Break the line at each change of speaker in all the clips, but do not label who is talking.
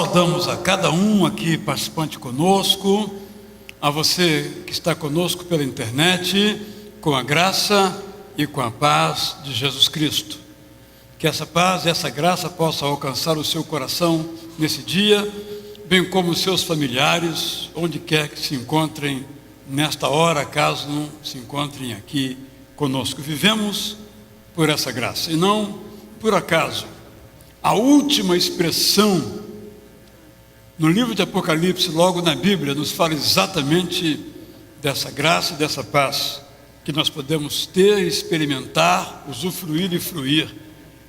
saudamos a cada um aqui participante conosco, a você que está conosco pela internet, com a graça e com a paz de Jesus Cristo. Que essa paz e essa graça possam alcançar o seu coração nesse dia, bem como os seus familiares, onde quer que se encontrem nesta hora, caso não se encontrem aqui conosco. Vivemos por essa graça e não por acaso. A última expressão no livro de Apocalipse, logo na Bíblia, nos fala exatamente dessa graça e dessa paz que nós podemos ter, experimentar, usufruir e fruir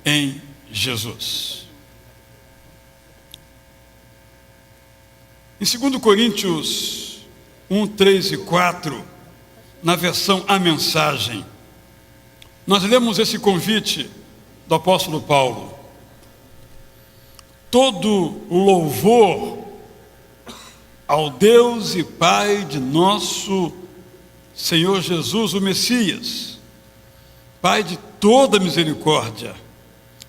em Jesus. Em 2 Coríntios 1, 3 e 4, na versão A Mensagem, nós lemos esse convite do apóstolo Paulo. Todo louvor ao Deus e Pai de nosso Senhor Jesus, o Messias, Pai de toda misericórdia,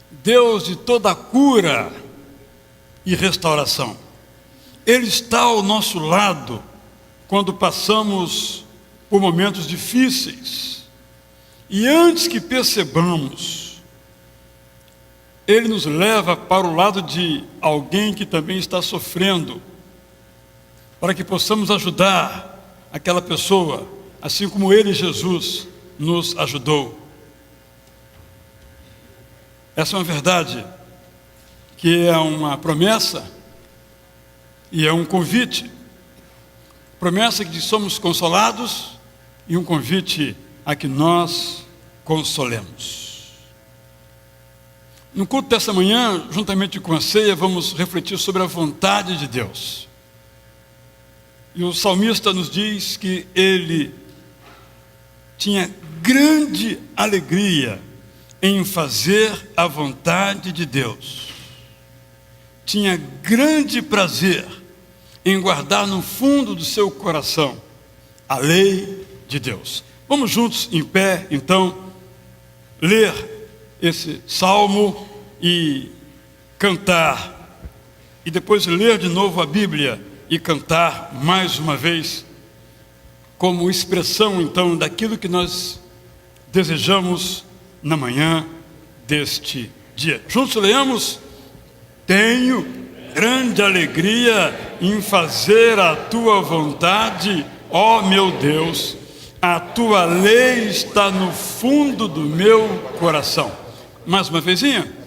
Deus de toda cura e restauração. Ele está ao nosso lado quando passamos por momentos difíceis. E antes que percebamos, Ele nos leva para o lado de alguém que também está sofrendo, para que possamos ajudar aquela pessoa, assim como Ele, Jesus, nos ajudou. Essa é uma verdade, que é uma promessa e é um convite. Promessa que somos consolados e um convite a que nós consolemos. No culto dessa manhã, juntamente com a ceia, vamos refletir sobre a vontade de Deus. E o salmista nos diz que ele tinha grande alegria em fazer a vontade de Deus. Tinha grande prazer em guardar no fundo do seu coração a lei de Deus. Vamos juntos, em pé, então, ler esse salmo e cantar, e depois ler de novo a Bíblia e cantar mais uma vez, como expressão então daquilo que nós desejamos na manhã deste dia. Juntos leamos: tenho grande alegria em fazer a tua vontade, ó meu Deus, a tua lei está no fundo do meu coração. Mais uma vezinha.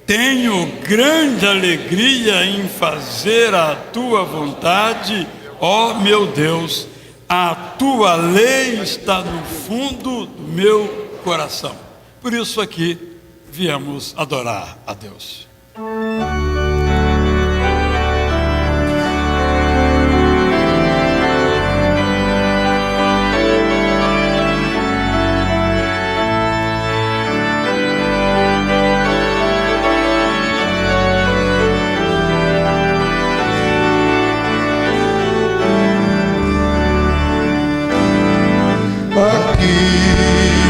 Tenho grande alegria em fazer a tua vontade, ó meu Deus, a tua lei está no fundo do meu coração. Por isso aqui viemos adorar a Deus.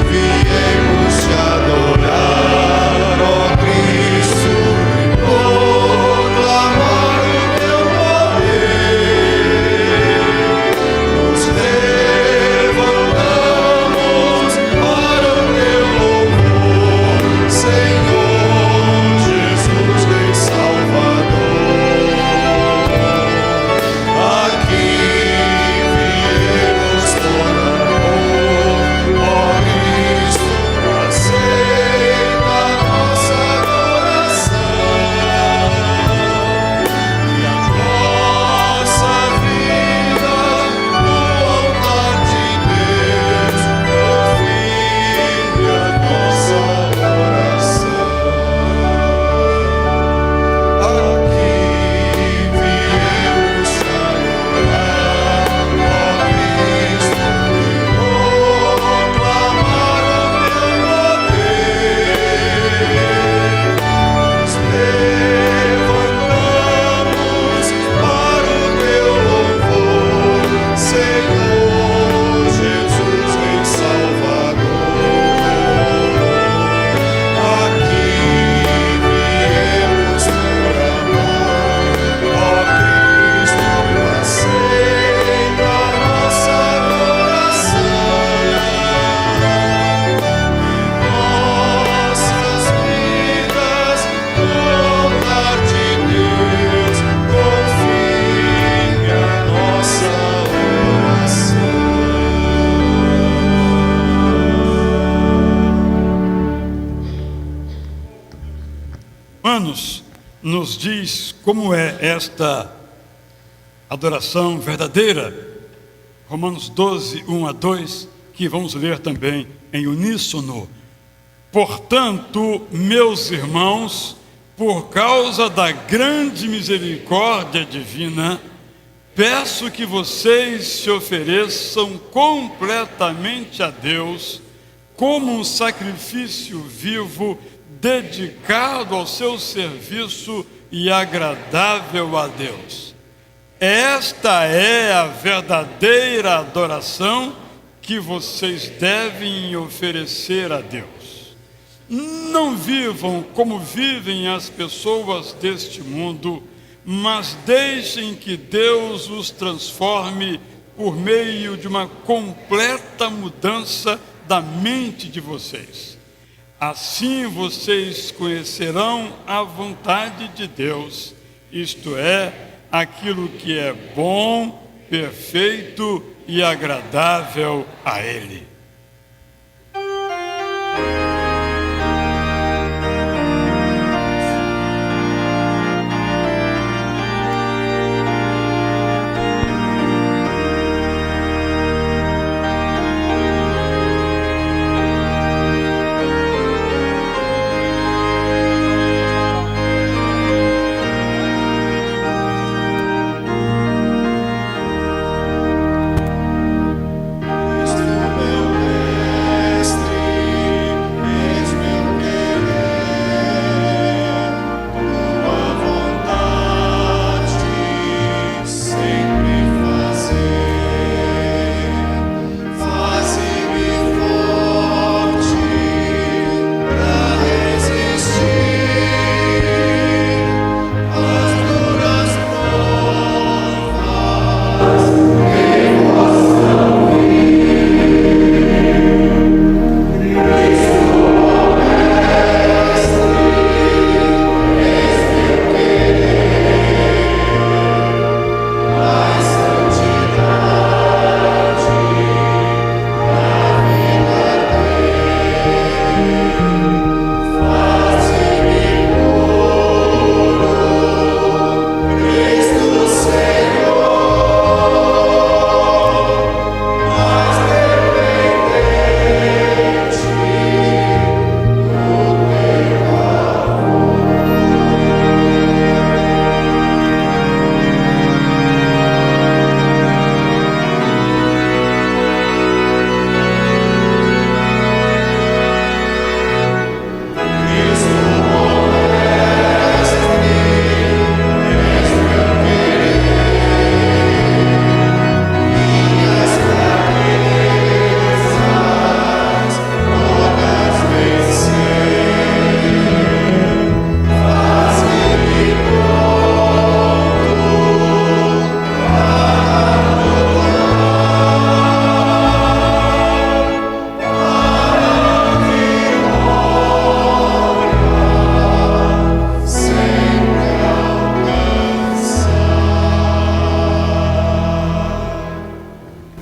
Viemos te adorar, ó Cristo,
nos diz como é esta adoração verdadeira. Romanos 12, 1 a 2, que vamos ler também em uníssono. Portanto, meus irmãos, por causa da grande misericórdia divina, peço que vocês se ofereçam completamente a Deus como um sacrifício vivo, dedicado ao seu serviço e agradável a Deus. Esta é a verdadeira adoração que vocês devem oferecer a Deus. Não vivam como vivem as pessoas deste mundo, mas deixem que Deus os transforme por meio de uma completa mudança da mente de vocês. Assim vocês conhecerão a vontade de Deus, isto é, aquilo que é bom, perfeito e agradável a Ele.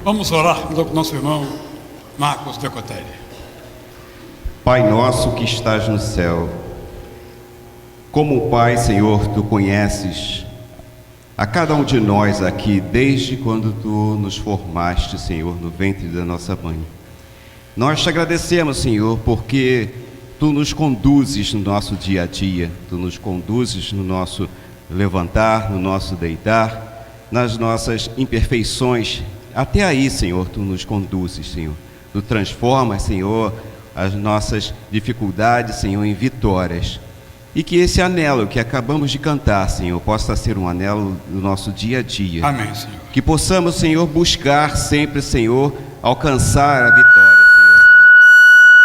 Vamos orar com o nosso irmão Marcos Decotelli.
Pai nosso que estás no céu, como Pai, Senhor, Tu conheces a cada um de nós aqui, desde quando Tu nos formaste, Senhor, no ventre da nossa mãe. Nós te agradecemos, Senhor, porque Tu nos conduzes no nosso dia a dia, Tu nos conduzes no nosso levantar, no nosso deitar, nas nossas imperfeições. Até aí, Senhor, Tu nos conduzes, Senhor. Tu transformas, Senhor, as nossas dificuldades, Senhor, em vitórias. E que esse anelo que acabamos de cantar, Senhor, possa ser um anelo do nosso dia a dia.
Amém, Senhor.
Que possamos, Senhor, buscar sempre, Senhor, alcançar a vitória,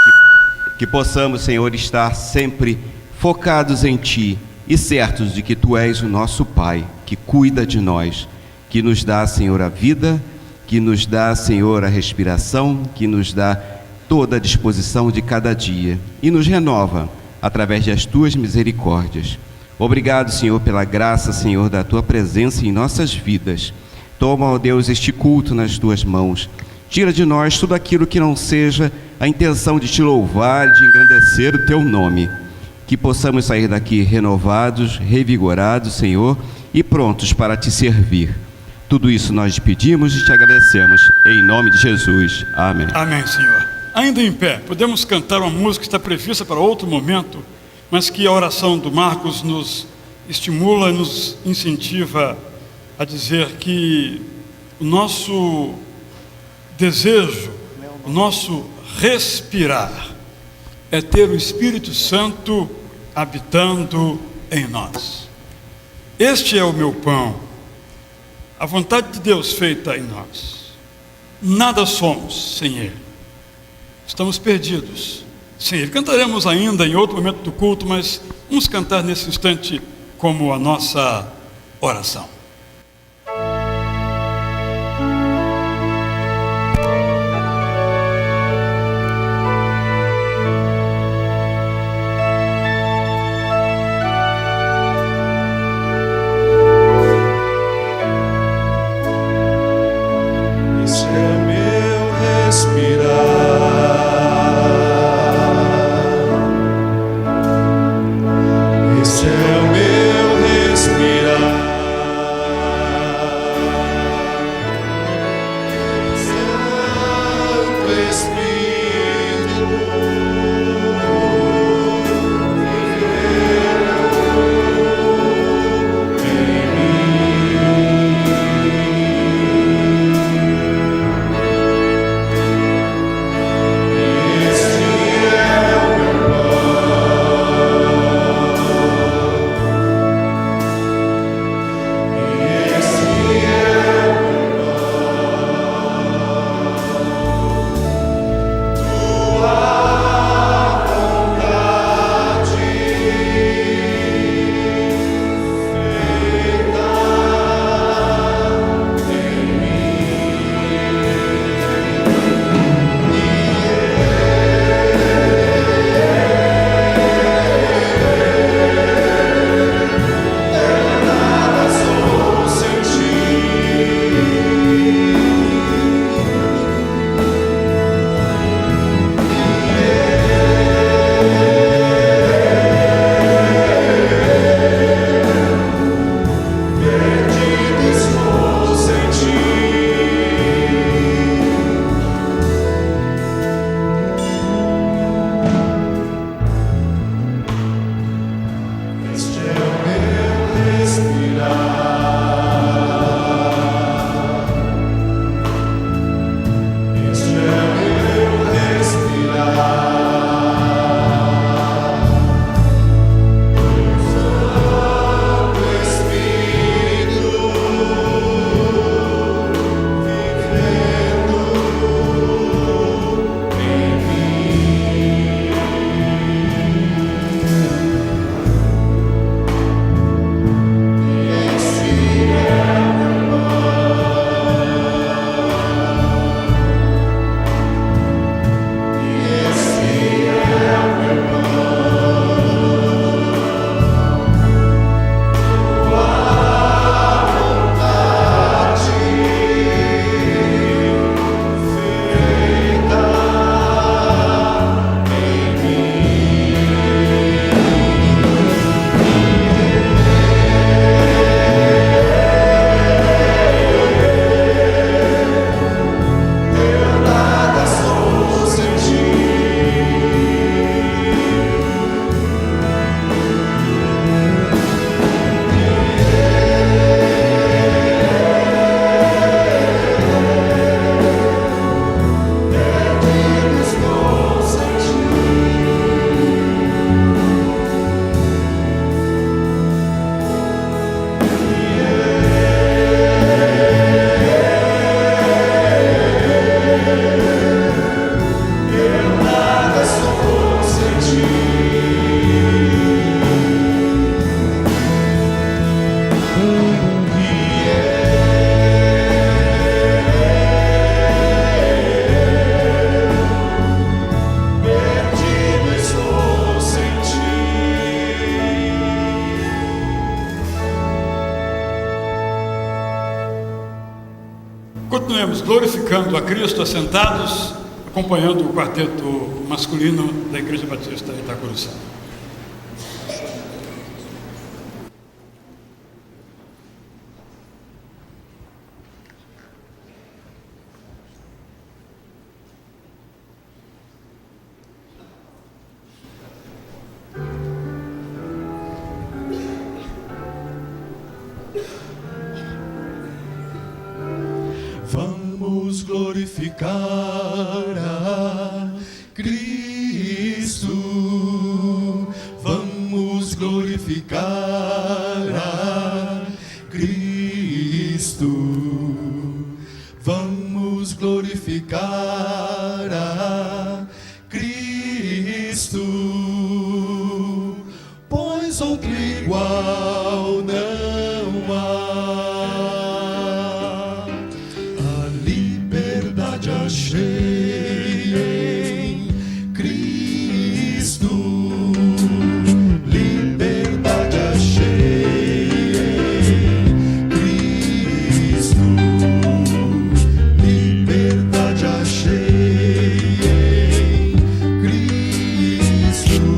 Senhor. Que possamos, Senhor, estar sempre focados em Ti e certos de que Tu és o nosso Pai, que cuida de nós, que nos dá, Senhor, a vida, que nos dá, Senhor, a respiração, que nos dá toda a disposição de cada dia e nos renova através das Tuas misericórdias. Obrigado, Senhor, pela graça, Senhor, da Tua presença em nossas vidas. Toma, ó Deus, este culto nas Tuas mãos. Tira de nós tudo aquilo que não seja a intenção de Te louvar, de engrandecer o Teu nome. que possamos sair daqui renovados, revigorados, Senhor, e prontos para te servir. Tudo isso nós te pedimos e te agradecemos, em nome de Jesus. Amém.
Amém, Senhor. Ainda em pé, podemos cantar uma música que está prevista para outro momento, mas que a oração do Marcos nos estimula, nos incentiva a dizer que o nosso desejo, o nosso respirar é ter o Espírito Santo habitando em nós. Este é o meu pão, a vontade de Deus feita em nós. Nada somos sem Ele. Estamos perdidos sem Ele. Cantaremos ainda em outro momento do culto, mas vamos cantar nesse instante como a nossa oração. Continuemos glorificando a Cristo assentados, acompanhando o quarteto masculino da Igreja Batista Itacuruçá.
Vamos glorificar a Cristo. Vamos glorificar a Cristo. Vamos glorificar a Cristo. Pois outro igual não há. A liberdade achei em Cristo. Liberdade achei em Cristo. Liberdade achei em Cristo.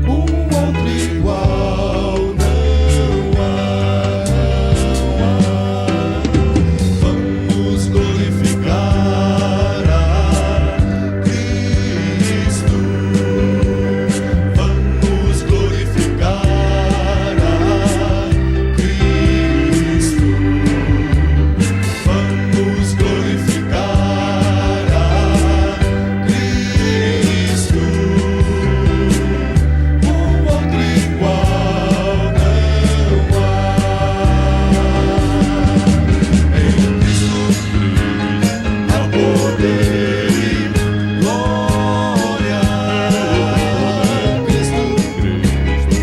Outro igual não há. Vamos glorificar a Cristo. Vamos glorificar a Cristo. Vamos glorificar a Cristo. Outro igual não há. Em Cristo há poder e glória. Cristo é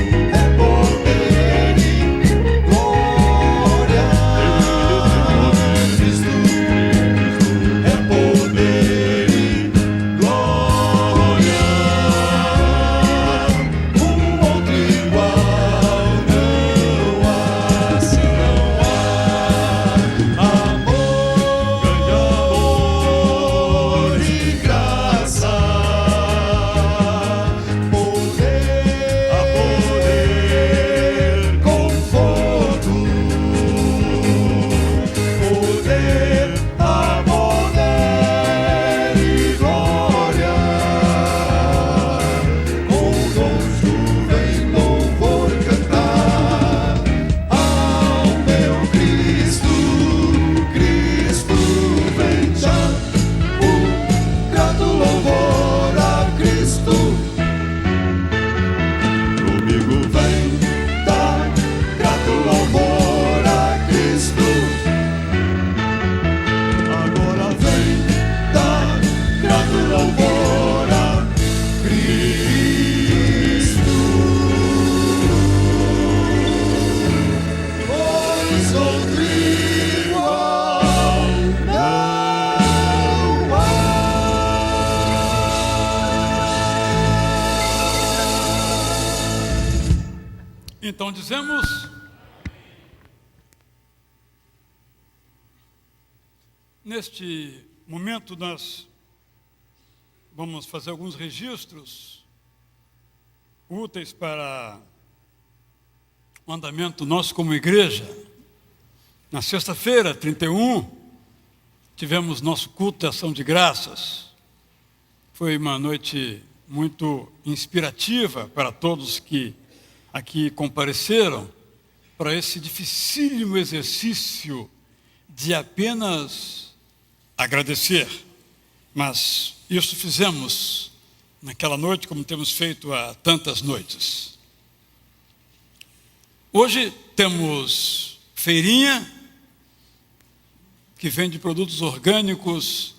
poder e glória. Cristo é poder e glória. Outro igual não há. Se não há amor e graça, poder, conforto, poder, amor e glória, com dons vem louvor cantar ao meu Cristo. Cristo vem já, o grato louvor a Cristo. Comigo vem dar grato louvor a Cristo. Agora vem dar grato louvor a Cristo. Pois outro igual não há.
Então dizemos: neste momento nós vamos fazer alguns registros úteis para o andamento nosso como igreja. Na sexta-feira, 31, tivemos nosso culto de ação de graças. Foi uma noite muito inspirativa para todos que aqui compareceram para esse dificílimo exercício de apenas agradecer. Mas isso fizemos naquela noite, como temos feito há tantas noites. Hoje temos feirinha, que vende produtos orgânicos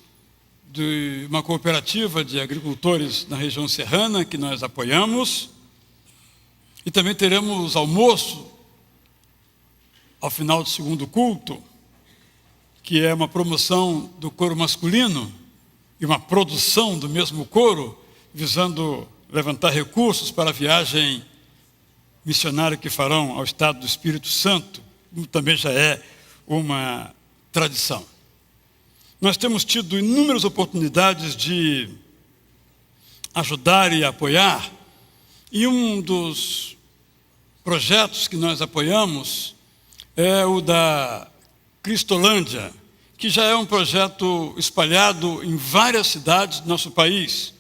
de uma cooperativa de agricultores na região serrana, que nós apoiamos. E também teremos almoço ao final do segundo culto, que é uma promoção do coro masculino e uma produção do mesmo coro, visando levantar recursos para a viagem missionária que farão ao estado do Espírito Santo, como também já é uma tradição. Nós temos tido inúmeras oportunidades de ajudar e apoiar, e um dos projetos que nós apoiamos é o da Cristolândia, que já é um projeto espalhado em várias cidades do nosso país.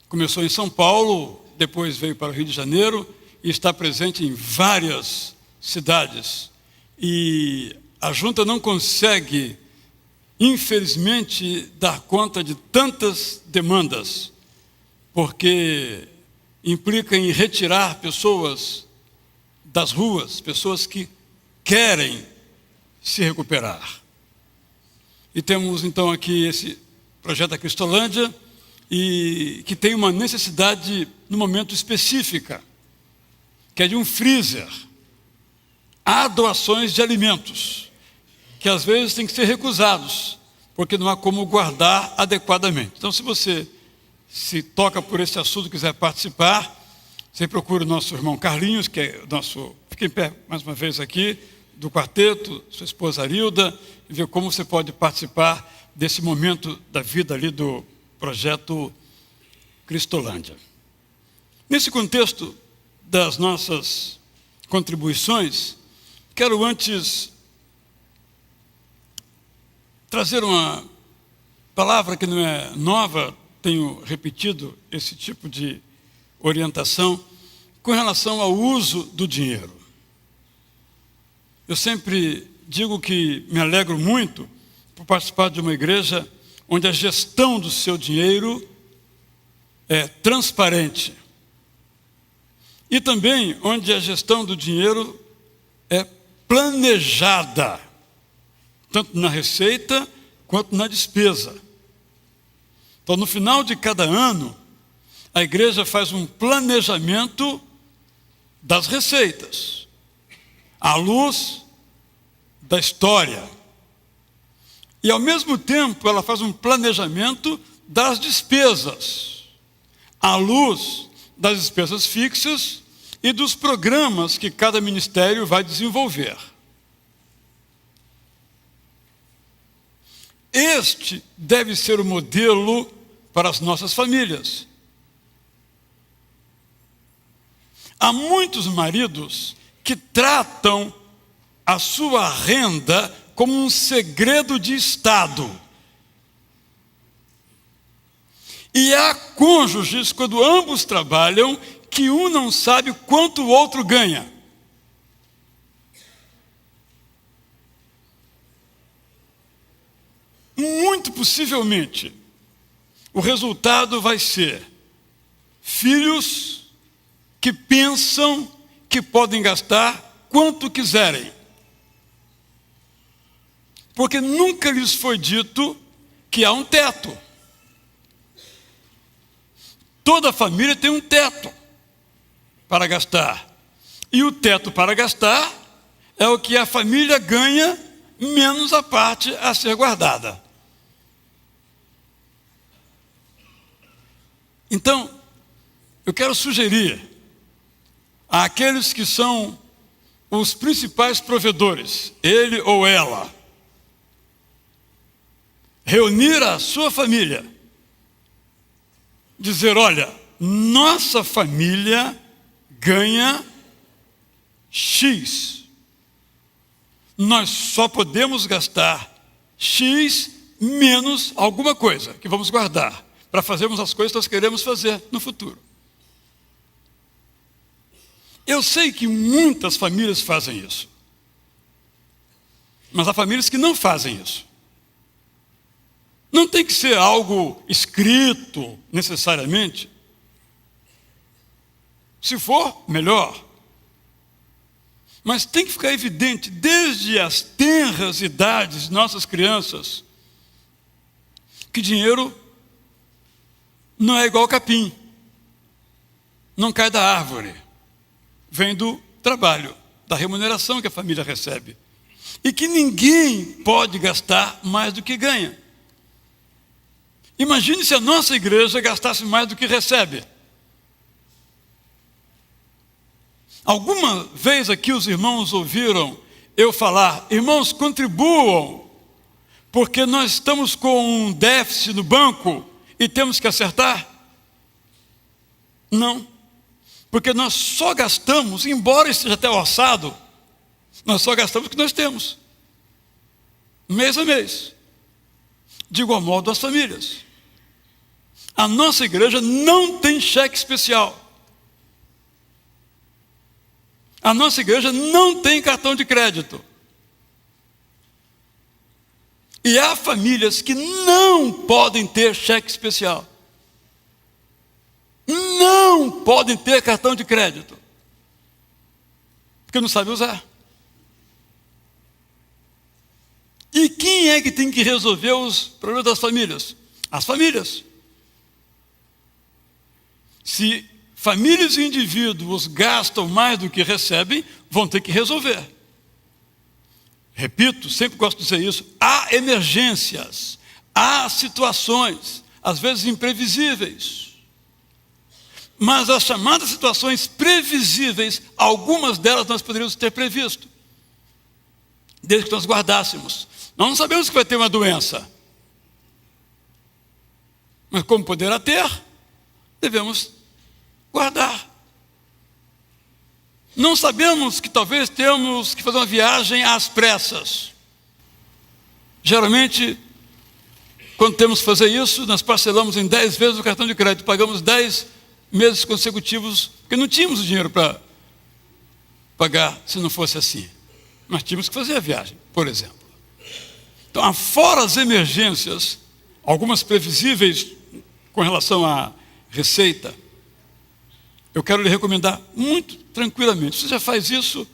Começou em São Paulo, depois veio para o Rio de Janeiro e está presente em várias cidades. E a junta não consegue, infelizmente, dar conta de tantas demandas, porque implica em retirar pessoas das ruas, pessoas que querem se recuperar. E temos então aqui esse projeto da Cristolândia, e que tem uma necessidade no momento específica, que é de um freezer. Há doações de alimentos, que às vezes têm que ser recusados, porque não há como guardar adequadamente. Então, se você se toca por esse assunto e quiser participar, você procura o nosso irmão Carlinhos, que é nosso, fique em pé mais uma vez aqui, do quarteto, sua esposa Arilda, e ver como você pode participar desse momento da vida ali do projeto Cristolândia. Nesse contexto das nossas contribuições, quero antes trazer uma palavra que não é nova, tenho repetido esse tipo de orientação, com relação ao uso do dinheiro. Eu sempre digo que me alegro muito por participar de uma igreja onde a gestão do seu dinheiro é transparente. E também onde a gestão do dinheiro é planejada, tanto na receita quanto na despesa. Então, no final de cada ano, a igreja faz um planejamento das receitas, à luz da história. E, ao mesmo tempo, ela faz um planejamento das despesas, à luz das despesas fixas e dos programas que cada ministério vai desenvolver. Este deve ser o modelo para as nossas famílias. Há muitos maridos que tratam a sua renda como um segredo de Estado. E há cônjuges, quando ambos trabalham, que um não sabe quanto o outro ganha. Muito possivelmente, o resultado vai ser filhos que pensam que podem gastar quanto quiserem. Porque nunca lhes foi dito que há um teto. Toda família tem um teto para gastar. E o teto para gastar é o que a família ganha menos a parte a ser guardada. Então, eu quero sugerir àqueles que são os principais provedores, ele ou ela, reunir a sua família, dizer, olha, nossa família ganha X. Nós só podemos gastar X menos alguma coisa que vamos guardar para fazermos as coisas que nós queremos fazer no futuro. Eu sei que muitas famílias fazem isso. Mas há famílias que não fazem isso. Não tem que ser algo escrito, necessariamente. Se for, melhor. Mas tem que ficar evidente, desde as tenras idades de nossas crianças, que dinheiro não é igual capim. Não cai da árvore. Vem do trabalho, da remuneração que a família recebe. E que ninguém pode gastar mais do que ganha. Imagine se a nossa igreja gastasse mais do que recebe. Alguma vez aqui os irmãos ouviram eu falar, irmãos, contribuam, porque nós estamos com um déficit no banco e temos que acertar? Não. Porque nós só gastamos, embora esteja até orçado, nós só gastamos o que nós temos. Mês a mês. De igual modo as famílias. A nossa igreja não tem cheque especial. A nossa igreja não tem cartão de crédito. E há famílias que não podem ter cheque especial. Não podem ter cartão de crédito. Porque não sabem usar. E quem é que tem que resolver os problemas das famílias? As famílias. Se famílias e indivíduos gastam mais do que recebem, vão ter que resolver. Repito, sempre gosto de dizer isso, há emergências, há situações, às vezes imprevisíveis. Mas as chamadas situações previsíveis, algumas delas nós poderíamos ter previsto, desde que nós guardássemos. Nós não sabemos que vai ter uma doença, mas como poderá ter, devemos guardar. Não sabemos que talvez tenhamos que fazer uma viagem às pressas. Geralmente, quando temos que fazer isso, nós parcelamos em 10 vezes o cartão de crédito, pagamos 10 meses consecutivos, porque não tínhamos o dinheiro para pagar se não fosse assim. Nós tínhamos que fazer a viagem, por exemplo. Então, fora as emergências, algumas previsíveis com relação à receita, eu quero lhe recomendar muito tranquilamente. Se você já faz isso,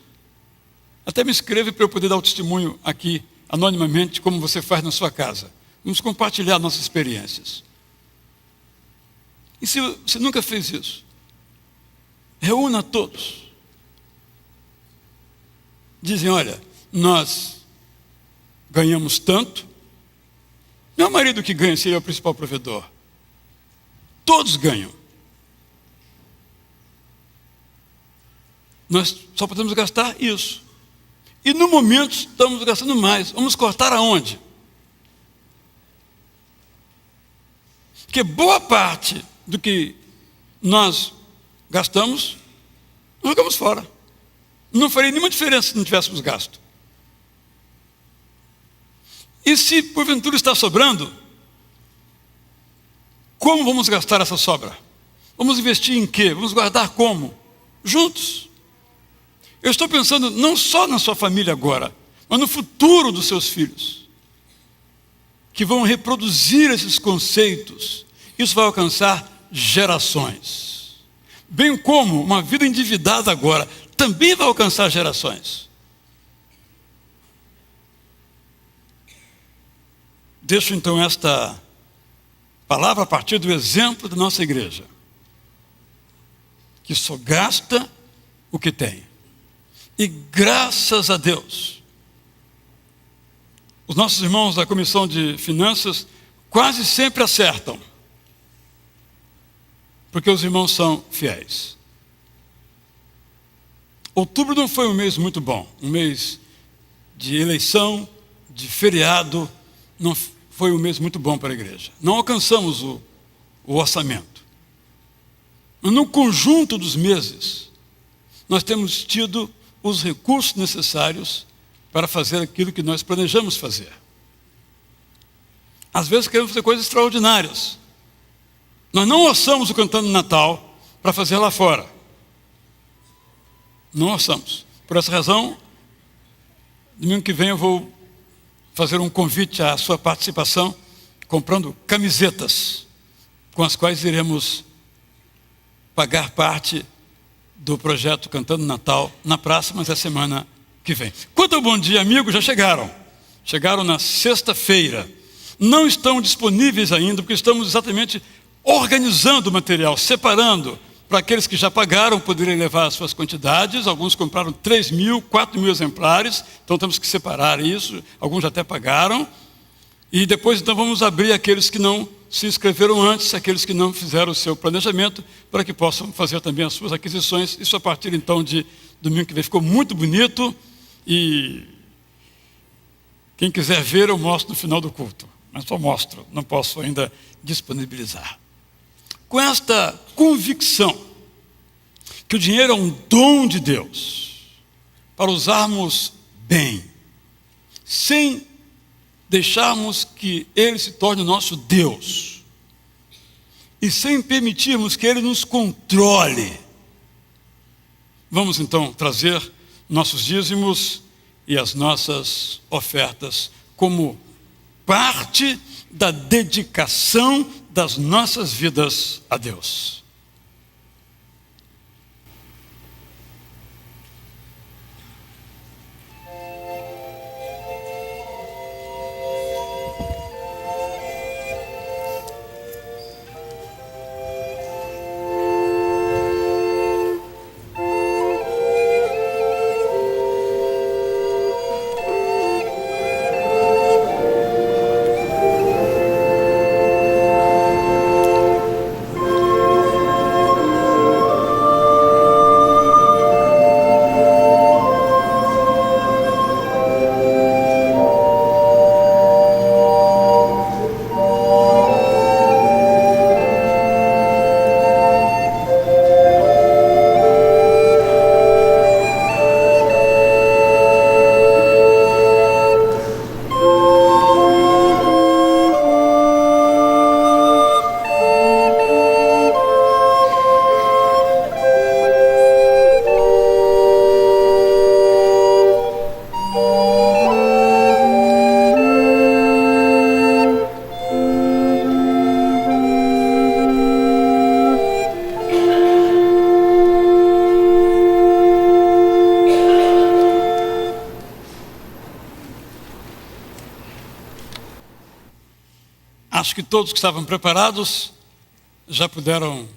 até me escreve para eu poder dar o testemunho aqui, anonimamente, como você faz na sua casa. Vamos compartilhar nossas experiências. E se você nunca fez isso, reúna todos. Dizem, olha, nós ganhamos tanto. Não é o marido que ganha, seria o principal provedor. Todos ganham. Nós só podemos gastar isso. E no momento estamos gastando mais. Vamos cortar aonde? Porque boa parte do que nós gastamos, nós jogamos fora. Não faria nenhuma diferença se não tivéssemos gasto. E se porventura está sobrando, como vamos gastar essa sobra? Vamos investir em quê? Vamos guardar como? Juntos. Eu estou pensando não só na sua família agora, mas no futuro dos seus filhos, que vão reproduzir esses conceitos. Isso vai alcançar gerações. Bem como uma vida endividada agora também vai alcançar gerações. Deixo então esta palavra a partir do exemplo da nossa igreja, que só gasta o que tem. E graças a Deus, os nossos irmãos da Comissão de Finanças quase sempre acertam, porque os irmãos são fiéis. Outubro não foi um mês muito bom, um mês de eleição, de feriado, não foi um mês muito bom para a igreja. Não alcançamos o orçamento. Mas no conjunto dos meses, nós temos tido os recursos necessários para fazer aquilo que nós planejamos fazer. Às vezes queremos fazer coisas extraordinárias. Nós não orçamos o Cantando Natal para fazer lá fora. Não orçamos. Por essa razão, domingo que vem eu vou fazer um convite à sua participação, comprando camisetas, com as quais iremos pagar parte do projeto Cantando Natal na praça, mas é semana que vem. Quanto ao Bom Dia Amigo, já chegaram. Chegaram na sexta-feira. Não estão disponíveis ainda, porque estamos exatamente organizando o material, separando para aqueles que já pagaram poderem levar as suas quantidades. Alguns compraram 3.000, 4.000 exemplares, então temos que separar isso. Alguns já até pagaram. E depois então vamos abrir aqueles que não se inscreveram antes, aqueles que não fizeram o seu planejamento, para que possam fazer também as suas aquisições. Isso a partir então de domingo que vem. Ficou muito bonito e quem quiser ver eu mostro no final do culto. Mas só mostro, não posso ainda disponibilizar. Com esta convicção que o dinheiro é um dom de Deus para usarmos bem, sem deixarmos que Ele se torne o nosso Deus e sem permitirmos que Ele nos controle, vamos então trazer nossos dízimos e as nossas ofertas como parte da dedicação das nossas vidas a Deus. Acho que todos que estavam preparados já puderam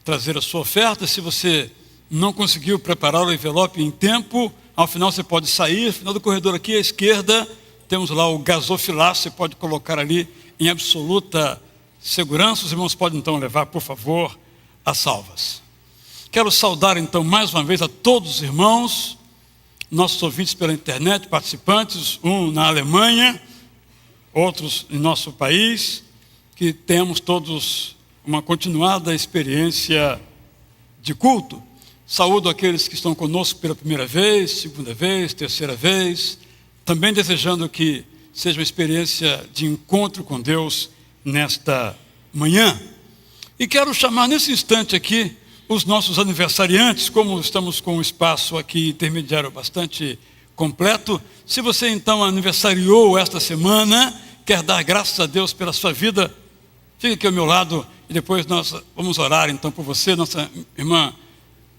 trazer a sua oferta. Se você não conseguiu preparar o envelope em tempo, ao final você pode sair. No final do corredor aqui à esquerda, temos lá o gasofilaço, você pode colocar ali em absoluta segurança. Os irmãos podem então levar, por favor, as salvas. Quero saudar então mais uma vez a todos os irmãos, nossos ouvintes pela internet, participantes, um na Alemanha, outros em nosso país, que temos todos uma continuada experiência de culto. Saúdo aqueles que estão conosco pela primeira vez, segunda vez, terceira vez, também desejando que seja uma experiência de encontro com Deus nesta manhã. E quero chamar nesse instante aqui os nossos aniversariantes, como estamos com um espaço aqui intermediário bastante completo. Se você então aniversariou esta semana, quer dar graças a Deus pela sua vida, fique aqui ao meu lado e depois nós vamos orar então por você. Nossa irmã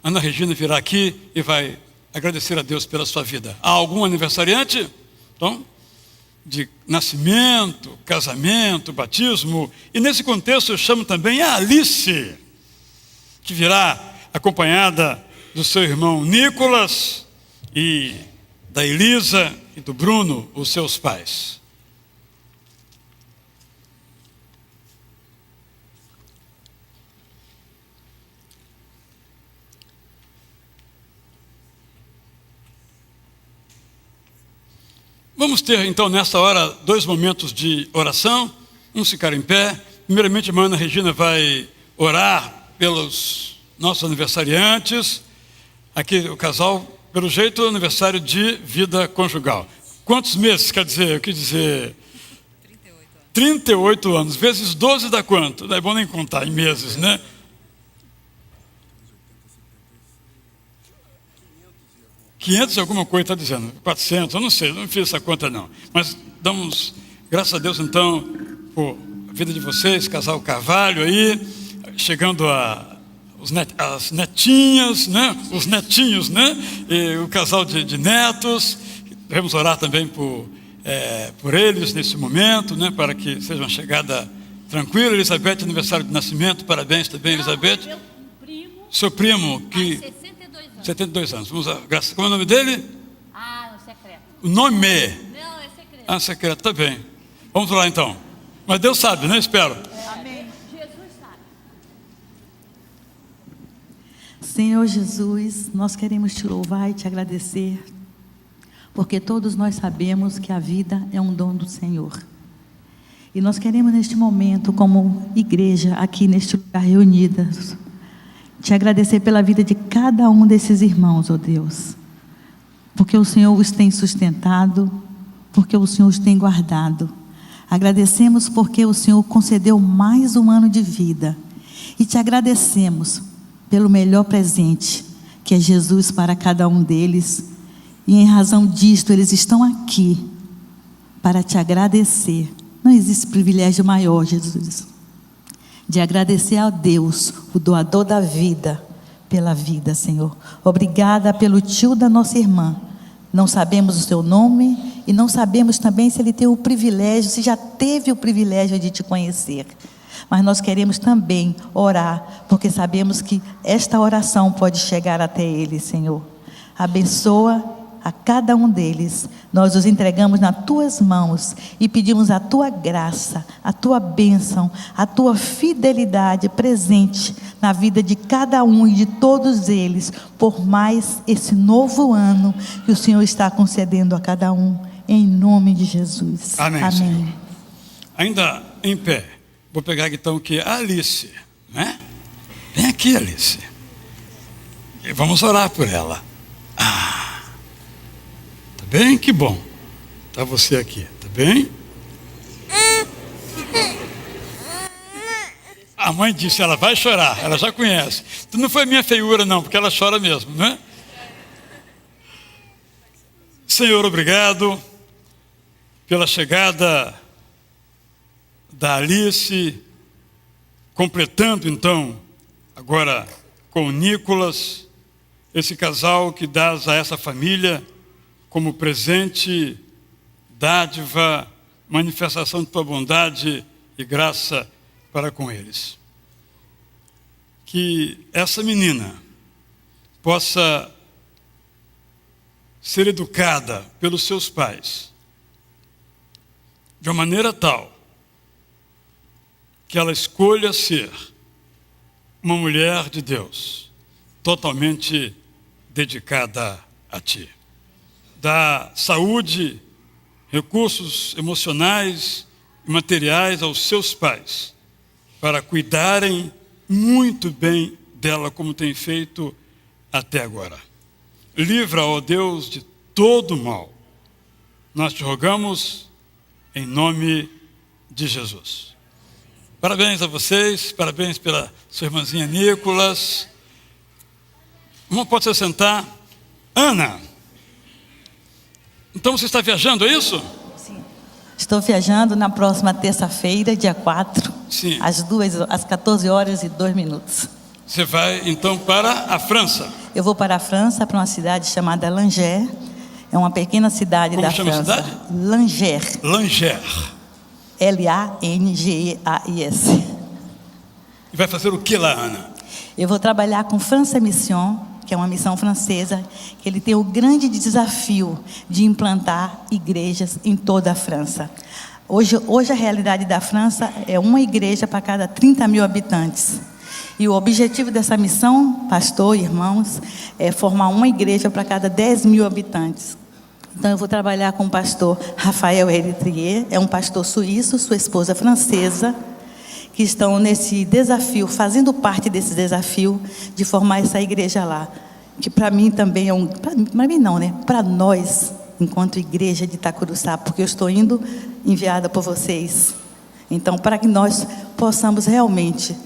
Ana Regina virá aqui e vai agradecer a Deus pela sua vida. Há algum aniversariante? Então, de nascimento, casamento, batismo. E nesse contexto eu chamo também a Alice, que virá acompanhada do seu irmão Nicolas e da Elisa e do Bruno, os seus pais. Vamos ter então nesta hora 2 momentos de oração. Vamos ficar em pé. Primeiramente a irmã Ana Regina vai orar pelos nossos aniversariantes. Aqui o casal, pelo jeito, aniversário de vida conjugal. Quantos meses quer dizer? Eu quis dizer 38 anos. Vezes 12 dá quanto? Não é bom nem contar em meses, né? 500 e alguma coisa está dizendo, 400, eu não sei, não fiz essa conta não. Mas damos graças a Deus então por a vida de vocês, casal Carvalho aí, chegando as netinhas, né? Os netinhos, né? E o casal de netos. Devemos orar também por eles nesse momento, né? Para que seja uma chegada tranquila. Elizabeth, aniversário de nascimento, parabéns também, Elizabeth.
Meu primo.
Seu primo, que 72 anos. Vamos graças. Como é o nome dele?
Ah, é secreto.
O nome?
Não, é secreto.
Ah, secreto, tá bem. Vamos lá então. Mas Deus sabe, né? Espero.
Amém. Jesus sabe.
Senhor Jesus, nós queremos te louvar e te agradecer, porque todos nós sabemos que a vida é um dom do Senhor. E nós queremos neste momento, como igreja aqui neste lugar reunidas, te agradecer pela vida de cada um desses irmãos, ó Deus. Porque o Senhor os tem sustentado, porque o Senhor os tem guardado. Agradecemos porque o Senhor concedeu mais um ano de vida. E te agradecemos pelo melhor presente, que é Jesus para cada um deles. E em razão disto, eles estão aqui para te agradecer Não existe privilégio maior, Jesus, de agradecer a Deus, o doador da vida, pela vida, Senhor. Obrigada pelo tio da nossa irmã. Não sabemos o seu nome e não sabemos também se ele tem o privilégio, se já teve o privilégio de te conhecer. Mas nós queremos também orar, porque sabemos que esta oração pode chegar até ele, Senhor. Abençoa a cada um deles. Nós os entregamos nas tuas mãos e pedimos a tua graça, a tua bênção, a tua fidelidade presente na vida de cada um e de todos eles, por mais esse novo ano que o Senhor está concedendo a cada um, em nome de Jesus.
Amém.
Amém.
Ainda em pé, vou pegar então aqui a Alice, né? Vem aqui, Alice. E vamos orar por ela. Tá bem? Que bom. Tá você aqui, tá bem? A mãe disse, ela vai chorar, ela já conhece. Então não foi minha feiura não, porque ela chora mesmo, né? Senhor, obrigado pela chegada da Alice, completando então, agora com o Nicolas, esse casal que dás a essa família como presente, dádiva, manifestação de tua bondade e graça para com eles. Que essa menina possa ser educada pelos seus pais de uma maneira tal que ela escolha ser uma mulher de Deus, totalmente dedicada a Ti. Dá saúde, recursos emocionais e materiais aos seus pais, para cuidarem muito bem dela, como tem feito até agora. Livra, ó Deus, de todo mal. Nós te rogamos em nome de Jesus. Parabéns a vocês, parabéns pela sua irmãzinha Nicolas. Irmão, pode se sentar. Ana, então você está viajando, é isso?
Sim. Estou viajando na próxima terça-feira, dia 4,
Sim.
às 14 horas e 2 minutos.
Você vai então para a França.
Eu vou para a França, para uma cidade chamada Langeais. É uma pequena cidade
Como
da
chama a
França.
cidade?
Langeais.
Langeais.
Langeais.
E vai fazer o que lá, Ana?
Eu vou trabalhar com France Mission, que é uma missão francesa, que ele tem o grande desafio de implantar igrejas em toda a França. Hoje a realidade da França é uma igreja para cada 30 mil habitantes. E o objetivo dessa missão, pastor, irmãos, é formar uma igreja para cada 10 mil habitantes. Então eu vou trabalhar com o pastor Rafael Eritrier, é um pastor suíço, sua esposa francesa, que estão nesse desafio, fazendo parte desse desafio de formar essa igreja lá. Que para mim também é para mim não, né? Para nós, enquanto igreja de Itacuruçá, porque eu estou indo enviada por vocês. Então, para que nós possamos realmente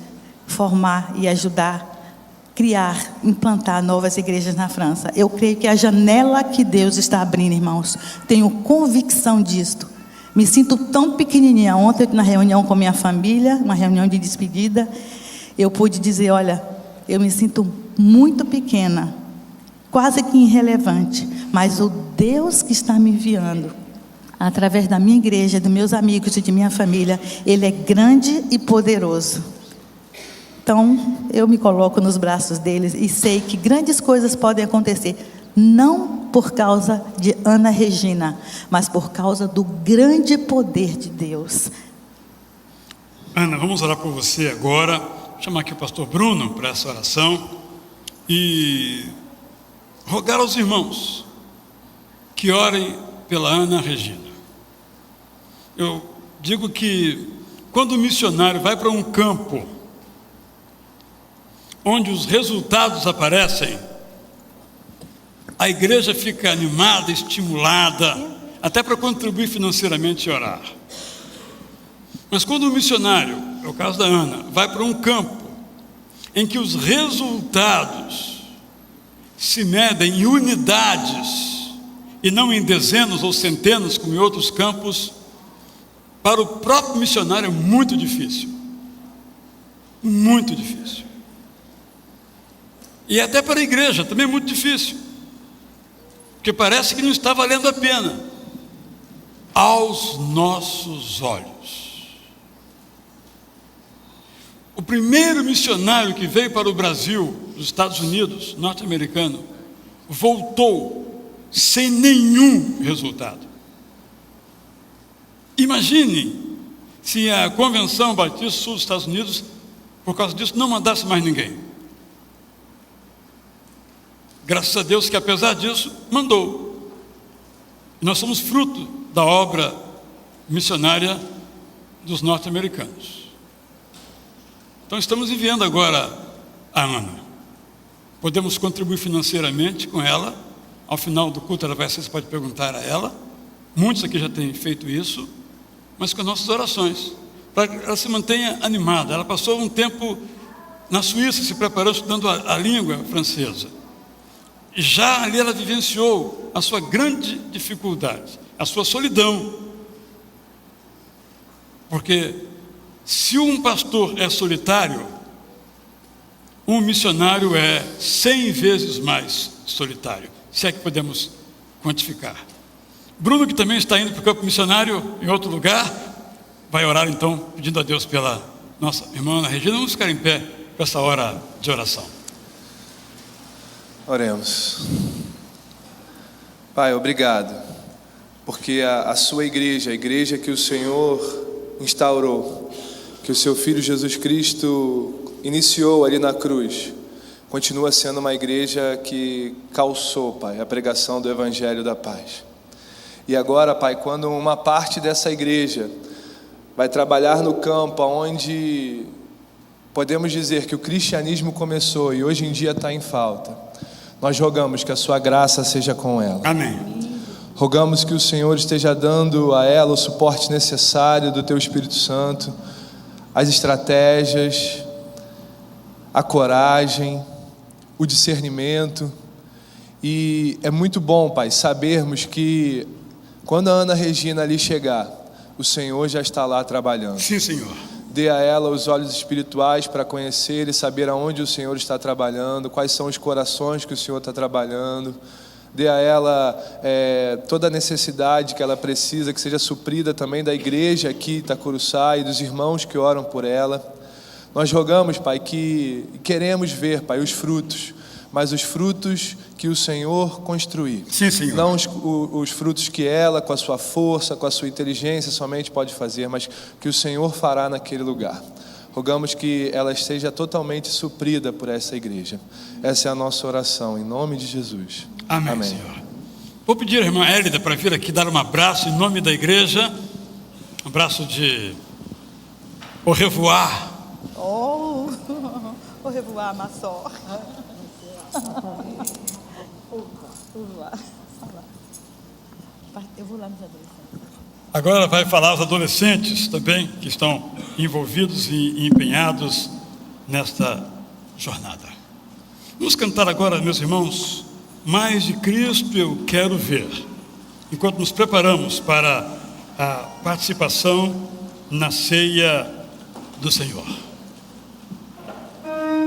formar e ajudar, criar, implantar novas igrejas na França. Eu creio que a janela que Deus está abrindo, irmãos, tenho convicção disto. Me sinto tão pequenininha. Ontem, na reunião com minha família, uma reunião de despedida, eu pude dizer, olha, eu me sinto muito pequena, quase que irrelevante, mas o Deus que está me enviando, através da minha igreja, dos meus amigos e de minha família, Ele é grande e poderoso. Então, eu me coloco nos braços deles e sei que grandes coisas podem acontecer, não por causa de Ana Regina, mas por causa do grande poder de Deus.
Ana, vamos orar por você agora. Vou chamar aqui o pastor Bruno para essa oração e rogar aos irmãos que orem pela Ana Regina. Eu digo que quando o missionário vai para um campo onde os resultados aparecem, a igreja fica animada, estimulada, até para contribuir financeiramente e orar. Mas quando o missionário, é o caso da Ana, vai para um campo em que os resultados se medem em unidades e não em dezenas ou centenas, como em outros campos, para o próprio missionário é muito difícil. Muito difícil. E até para a igreja também é muito difícil. Porque parece que não está valendo a pena. Aos nossos olhos. O primeiro missionário que veio para o Brasil, dos Estados Unidos, norte-americano, voltou sem nenhum resultado. Imagine se a Convenção Batista Sul dos Estados Unidos, por causa disso, não mandasse mais ninguém. Graças a Deus que, apesar disso, mandou. E nós somos fruto da obra missionária dos norte-americanos. Então estamos enviando agora a Ana. Podemos contribuir financeiramente com ela. Ao final do culto, você pode perguntar a ela. Muitos aqui já têm feito isso, mas com as nossas orações, para que ela se mantenha animada. Ela passou um tempo na Suíça se preparando, estudando a língua francesa. E já ali ela vivenciou a sua grande dificuldade, a sua solidão. Porque se um pastor é solitário, um missionário é 100 vezes mais solitário, se é que podemos quantificar. Bruno, que também está indo para o campo missionário em outro lugar, vai orar então, pedindo a Deus pela nossa irmã Ana Regina. Vamos ficar em pé para essa hora de oração.
Oremos. Pai, obrigado, porque a sua igreja, a igreja que o Senhor instaurou, que o seu Filho Jesus Cristo iniciou ali na cruz, continua sendo uma igreja que calçou, Pai, a pregação do Evangelho da Paz. E agora, Pai, quando uma parte dessa igreja vai trabalhar no campo onde podemos dizer que o cristianismo começou e hoje em dia está em falta, nós rogamos que a sua graça seja com ela.
Amém.
Rogamos que o Senhor esteja dando a ela o suporte necessário do Teu Espírito Santo, as estratégias, a coragem, o discernimento. E é muito bom, Pai, sabermos que quando a Ana Regina ali chegar, o Senhor já está lá trabalhando.
Sim, Senhor.
Dê a ela os olhos espirituais para conhecer e saber aonde o Senhor está trabalhando, quais são os corações que o Senhor está trabalhando. Dê a ela toda a necessidade que ela precisa, que seja suprida também da igreja aqui, Itacuruçá, e dos irmãos que oram por ela. Nós rogamos, Pai, que queremos ver, Pai, os frutos, mas os frutos que o Senhor construir.
Sim, Senhor.
Não os frutos que ela, com a sua força, com a sua inteligência, somente pode fazer, mas que o Senhor fará naquele lugar. Rogamos que ela esteja totalmente suprida por essa igreja. Essa é a nossa oração, em nome de Jesus.
Amém,
Amém.
Senhor. Vou pedir à irmã Hélida para vir aqui dar um abraço em nome da igreja. Um abraço de au revoir.
Oh, au revoir, ma soeur. Eu vou lá nos adolescentes.
Agora vai falar aos adolescentes também, que estão envolvidos e empenhados nesta jornada. Vamos cantar agora, meus irmãos, Mais de Cristo eu quero ver, enquanto nos preparamos para a participação na ceia do Senhor.
Oh,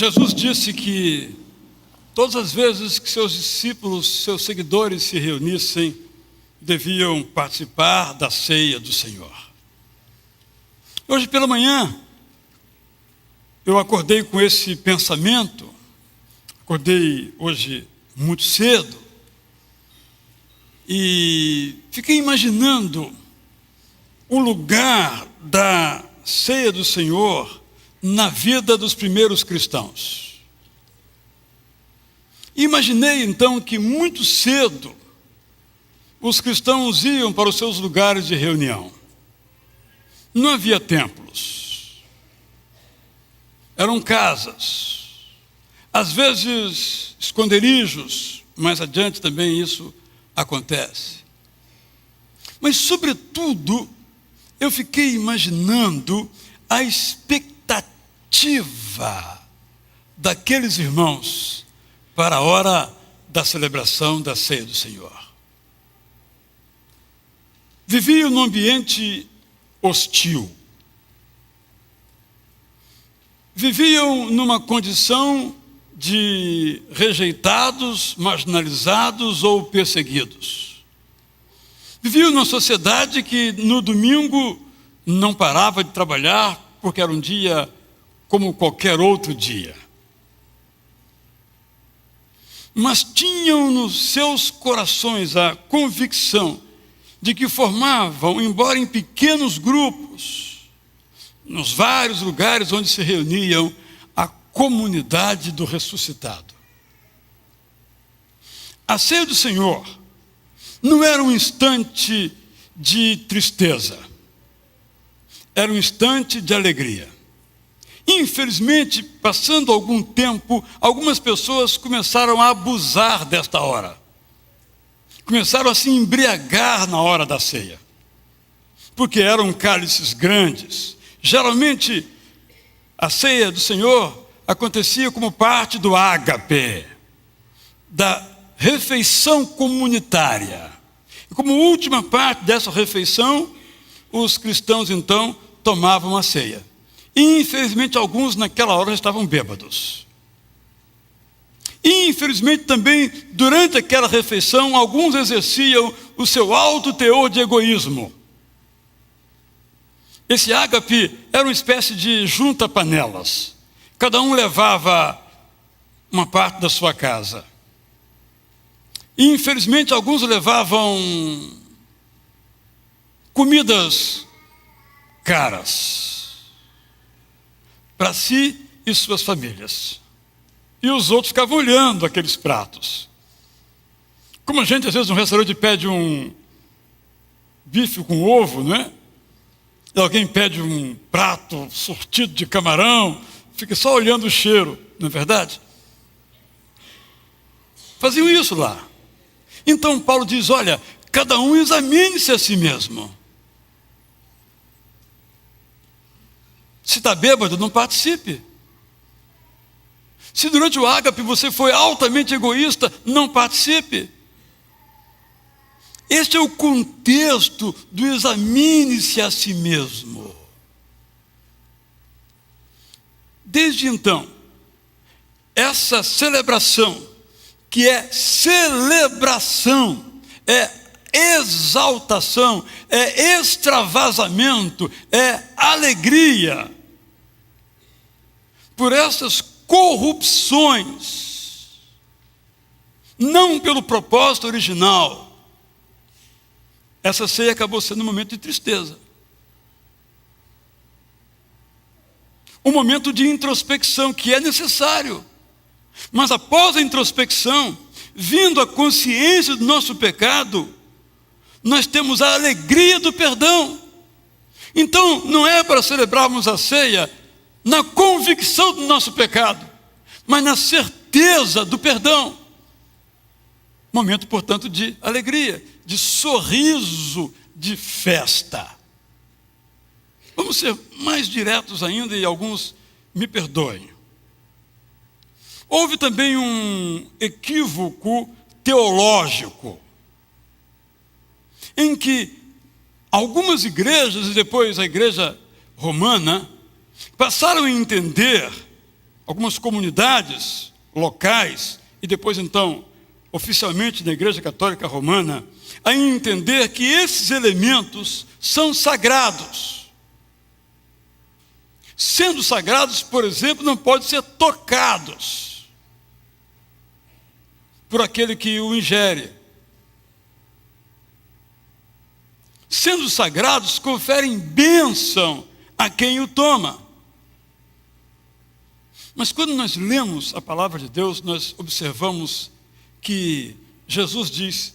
Jesus disse que todas as vezes que seus discípulos, seus seguidores se reunissem, deviam participar da ceia do Senhor. Hoje pela manhã, eu acordei com esse pensamento, acordei hoje muito cedo, e fiquei imaginando o lugar da ceia do Senhor na vida dos primeiros cristãos. Imaginei então que muito cedo os cristãos iam para os seus lugares de reunião. Não havia templos, eram casas, às vezes esconderijos, mais adiante também isso acontece. Mas, sobretudo, eu fiquei imaginando a expectativa daqueles irmãos para a hora da celebração da ceia do Senhor. Viviam num ambiente hostil. Viviam numa condição de rejeitados, marginalizados ou perseguidos. Viviam numa sociedade que no domingo não parava de trabalhar porque era um dia como qualquer outro dia. Mas tinham nos seus corações a convicção de que formavam, embora em pequenos grupos, nos vários lugares onde se reuniam, a comunidade do ressuscitado. A ceia do Senhor não era um instante de tristeza, era um instante de alegria. Infelizmente, passando algum tempo, algumas pessoas começaram a abusar desta hora. Começaram a se embriagar na hora da ceia. Porque eram cálices grandes. Geralmente, a ceia do Senhor acontecia como parte do ágape, da refeição comunitária. E como última parte dessa refeição, os cristãos então tomavam a ceia. E infelizmente alguns naquela hora estavam bêbados. E infelizmente também durante aquela refeição alguns exerciam o seu alto teor de egoísmo. Esse ágape era uma espécie de junta-panelas. Cada um levava uma parte da sua casa. E infelizmente alguns levavam comidas caras para si e suas famílias. E os outros ficavam olhando aqueles pratos. Como a gente às vezes no restaurante pede um bife com ovo, não é? E alguém pede um prato sortido de camarão, fica só olhando o cheiro, não é verdade? Faziam isso lá. Então Paulo diz, olha, cada um examine-se a si mesmo. Se está bêbado, não participe. Se durante o ágape você foi altamente egoísta, não participe. Este é o contexto do examine-se a si mesmo. Desde então, essa celebração, que é celebração, é exaltação, é extravasamento, é alegria, por essas corrupções, não pelo propósito original, essa ceia acabou sendo um momento de tristeza. Um momento de introspecção que é necessário. Mas após a introspecção, vindo a consciência do nosso pecado, nós temos a alegria do perdão. Então, não é para celebrarmos a ceia na convicção do nosso pecado, mas na certeza do perdão. Momento, portanto, de alegria, de sorriso, de festa. Vamos ser mais diretos ainda e alguns me perdoem. Houve também um equívoco teológico, em que algumas igrejas, e depois a igreja romana, passaram a entender algumas comunidades locais, e depois então, oficialmente na Igreja Católica Romana, a entender que esses elementos são sagrados. Sendo sagrados, por exemplo, não podem ser tocados por aquele que o ingere. Sendo sagrados, conferem bênção a quem o toma. Mas quando nós lemos a palavra de Deus, nós observamos que Jesus diz: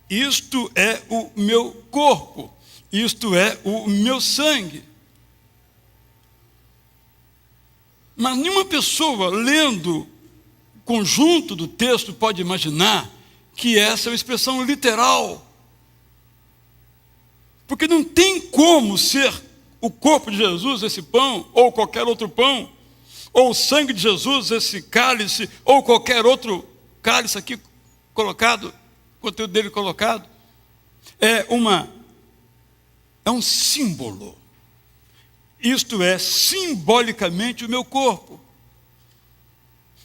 isto é o meu corpo, isto é o meu sangue. Mas nenhuma pessoa lendo o conjunto do texto pode imaginar que essa é uma expressão literal. Porque não tem como ser o corpo de Jesus esse pão, ou qualquer outro pão, ou o sangue de Jesus esse cálice, ou qualquer outro cálice aqui colocado, o conteúdo dele colocado. É um símbolo. Isto é, simbolicamente, o meu corpo.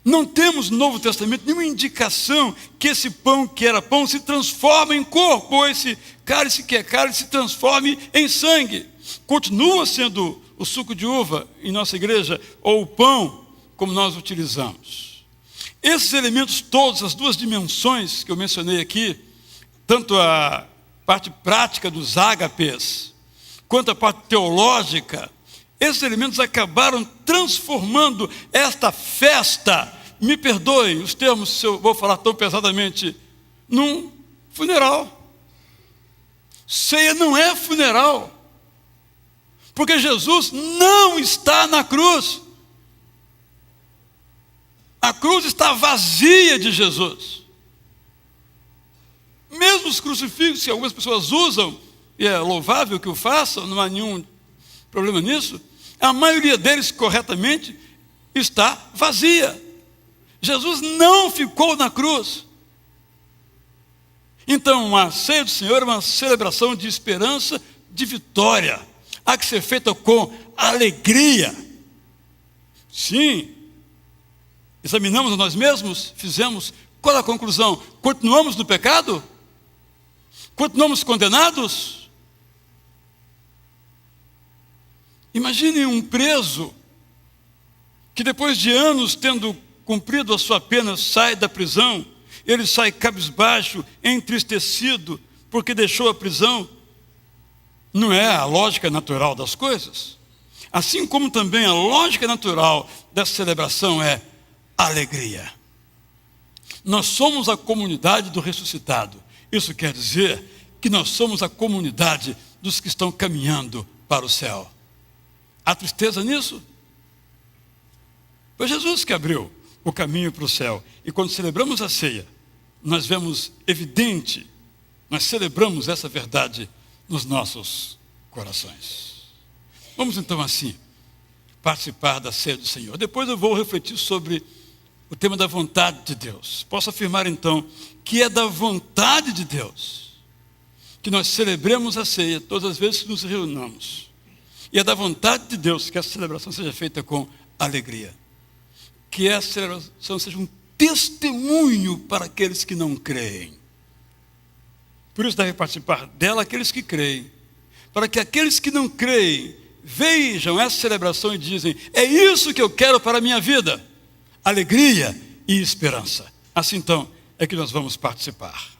Não temos no Novo Testamento nenhuma indicação que esse pão que era pão se transforma em corpo, ou esse cálice que é cálice se transforme em sangue. Continua sendo o suco de uva em nossa igreja, ou o pão, como nós utilizamos. Esses elementos todos, as duas dimensões que eu mencionei aqui, tanto a parte prática dos ágapes, quanto a parte teológica, esses elementos acabaram transformando esta festa, me perdoe os termos se eu vou falar tão pesadamente, num funeral. Ceia não é funeral, porque Jesus não está na cruz. A cruz está vazia de Jesus. Mesmo os crucifixos que algumas pessoas usam, e é louvável que o façam, não há nenhum problema nisso, a maioria deles, corretamente, está vazia. Jesus não ficou na cruz. Então, a ceia do Senhor é uma celebração de esperança, de vitória. Há que ser feita com alegria. Sim. Examinamos a nós mesmos, fizemos. Qual é a conclusão? Continuamos no pecado? Continuamos condenados? Imagine um preso que depois de anos tendo cumprido a sua pena sai da prisão, ele sai cabisbaixo, entristecido, porque deixou a prisão. Não é a lógica natural das coisas? Assim como também a lógica natural dessa celebração é alegria. Nós somos a comunidade do ressuscitado. Isso quer dizer que nós somos a comunidade dos que estão caminhando para o céu. Há tristeza nisso? Foi Jesus que abriu o caminho para o céu. E quando celebramos a ceia, nós vemos evidente, nós celebramos essa verdade nos nossos corações. Vamos então assim, participar da ceia do Senhor. Depois eu vou refletir sobre o tema da vontade de Deus. Posso afirmar então que é da vontade de Deus que nós celebremos a ceia todas as vezes que nos reunamos. E é da vontade de Deus que essa celebração seja feita com alegria. Que essa celebração seja um testemunho para aqueles que não creem. Por isso devem participar dela aqueles que creem. Para que aqueles que não creem vejam essa celebração e dizem: é isso que eu quero para a minha vida. Alegria e esperança. Assim então é que nós vamos participar.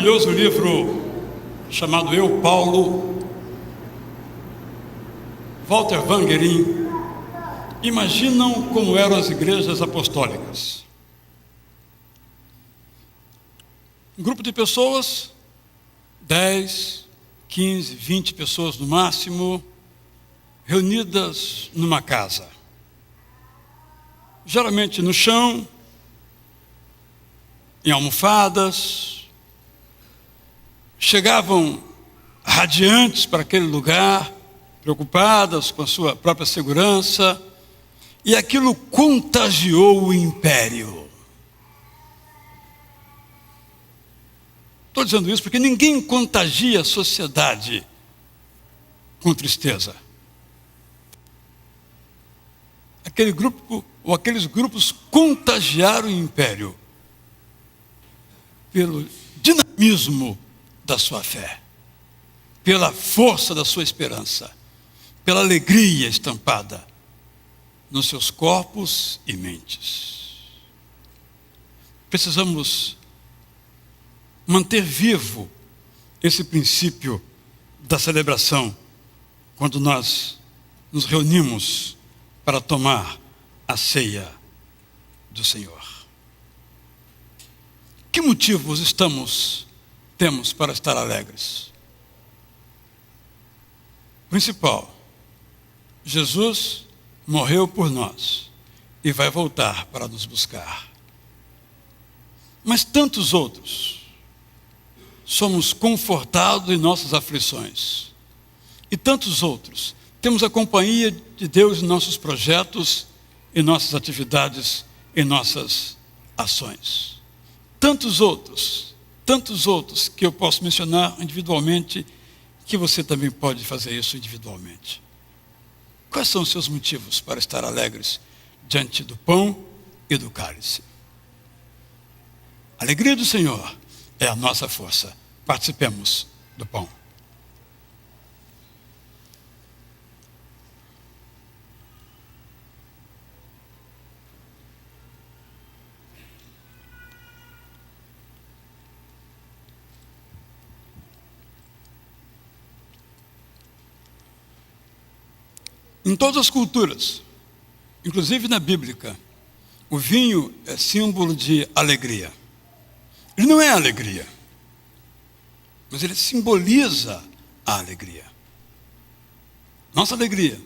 maravilhoso livro chamado Eu, Paulo, Walter Wangerin, imaginam como eram as igrejas apostólicas. Um grupo de pessoas, 10, 15, 20 pessoas no máximo, reunidas numa casa. Geralmente no chão, em almofadas, chegavam radiantes para aquele lugar, preocupadas com a sua própria segurança, e aquilo contagiou o império. Estou dizendo isso porque ninguém contagia a sociedade com tristeza. Aquele grupo, ou aqueles grupos, contagiaram o império pelo dinamismo da sua fé, pela força da sua esperança, pela alegria estampada nos seus corpos e mentes. Precisamos manter vivo esse princípio da celebração quando nós nos reunimos para tomar a ceia do Senhor. Que motivos temos para estar alegres? Principal, Jesus morreu por nós e vai voltar para nos buscar. Mas tantos outros, somos confortados em nossas aflições. E tantos outros, temos a companhia de Deus em nossos projetos, em nossas atividades, em nossas ações. Tantos outros que eu posso mencionar individualmente, que você também pode fazer isso individualmente. Quais são os seus motivos para estar alegres diante do pão e do cálice? A alegria do Senhor é a nossa força. Participemos do pão. Em todas as culturas, inclusive na bíblica, o vinho é símbolo de alegria. Ele não é alegria, mas ele simboliza a alegria. Nossa alegria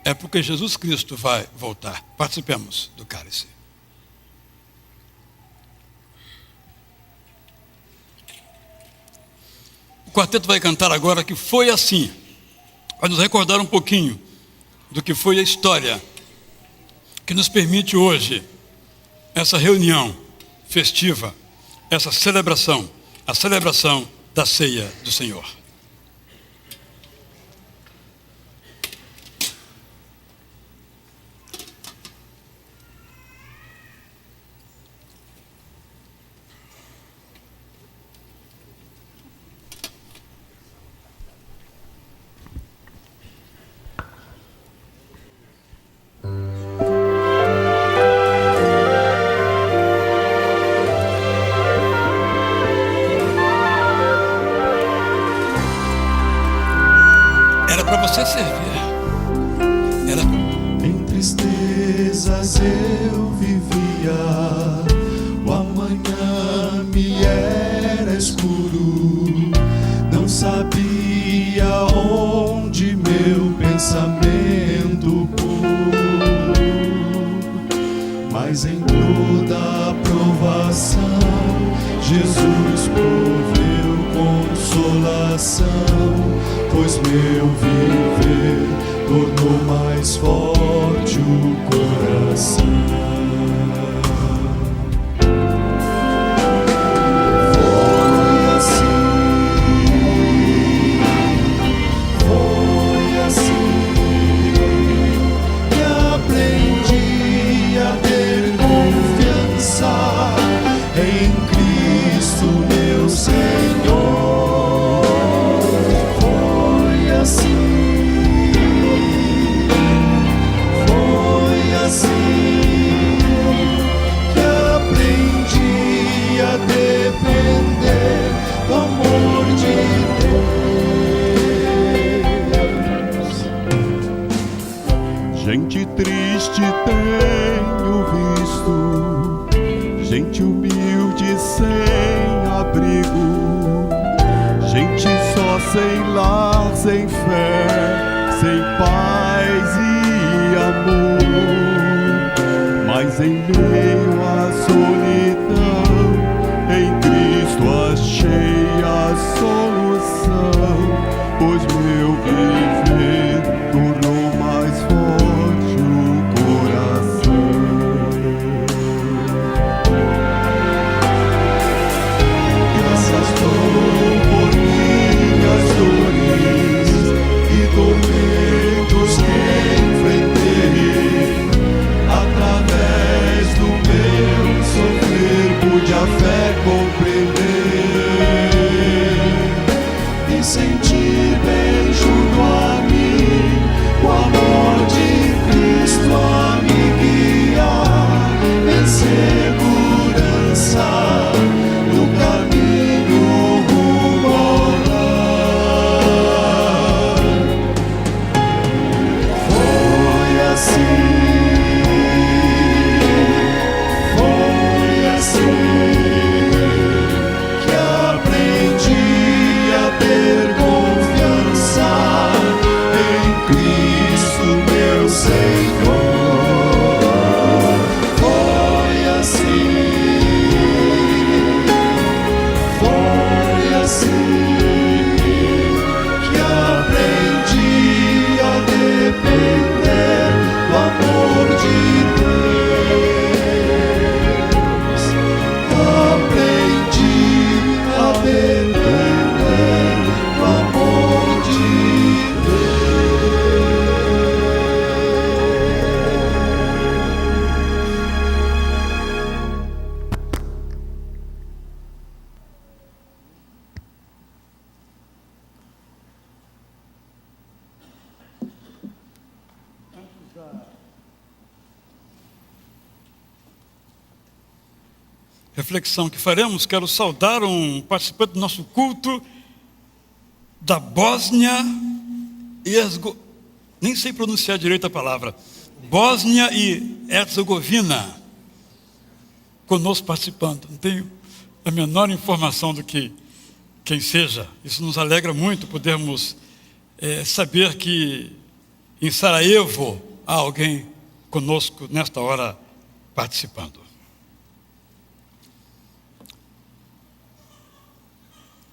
é porque Jesus Cristo vai voltar. Participemos do cálice. O quarteto vai cantar agora que foi assim. Vai nos recordar um pouquinho do que foi a história que nos permite hoje essa reunião festiva, essa celebração, a celebração da ceia do Senhor. Você servir.
Em tristezas eu vivia, o amanhã me era escuro, não sabia onde meu pensamento pôr, mas em toda a provação Jesus proveu consolação, pois meu viver tornou mais forte o coração. Foi assim que aprendi a ter confiança em Cristo meu Senhor. Foi assim. triste tenho visto, gente humilde sem abrigo, gente só sem lar, sem fé, sem paz e amor. Mas em meio à solidão, em Cristo achei a solução, pois meu viver tornou mais forte o coração. Graças dou por minhas dores e tormentos que enfrentei. Através do meu sofrer pude a fé compreender e sentir bem junto a mim o amor de Cristo a me guiar em segurança no caminho rumo ao lar. Foi assim que aprendi a ter confiança em Cristo meu Senhor. Foi assim que aprendi a depender do amor de Deus. Aprendi a depender do amor de Deus.
Reflexão que faremos, quero saudar um participante do nosso culto da Bósnia e Herzegovina, nem sei pronunciar direito a palavra, Bósnia e Herzegovina, conosco participando. Não tenho a menor informação do que quem seja. Isso nos alegra muito podermos saber que em Sarajevo há alguém conosco nesta hora participando.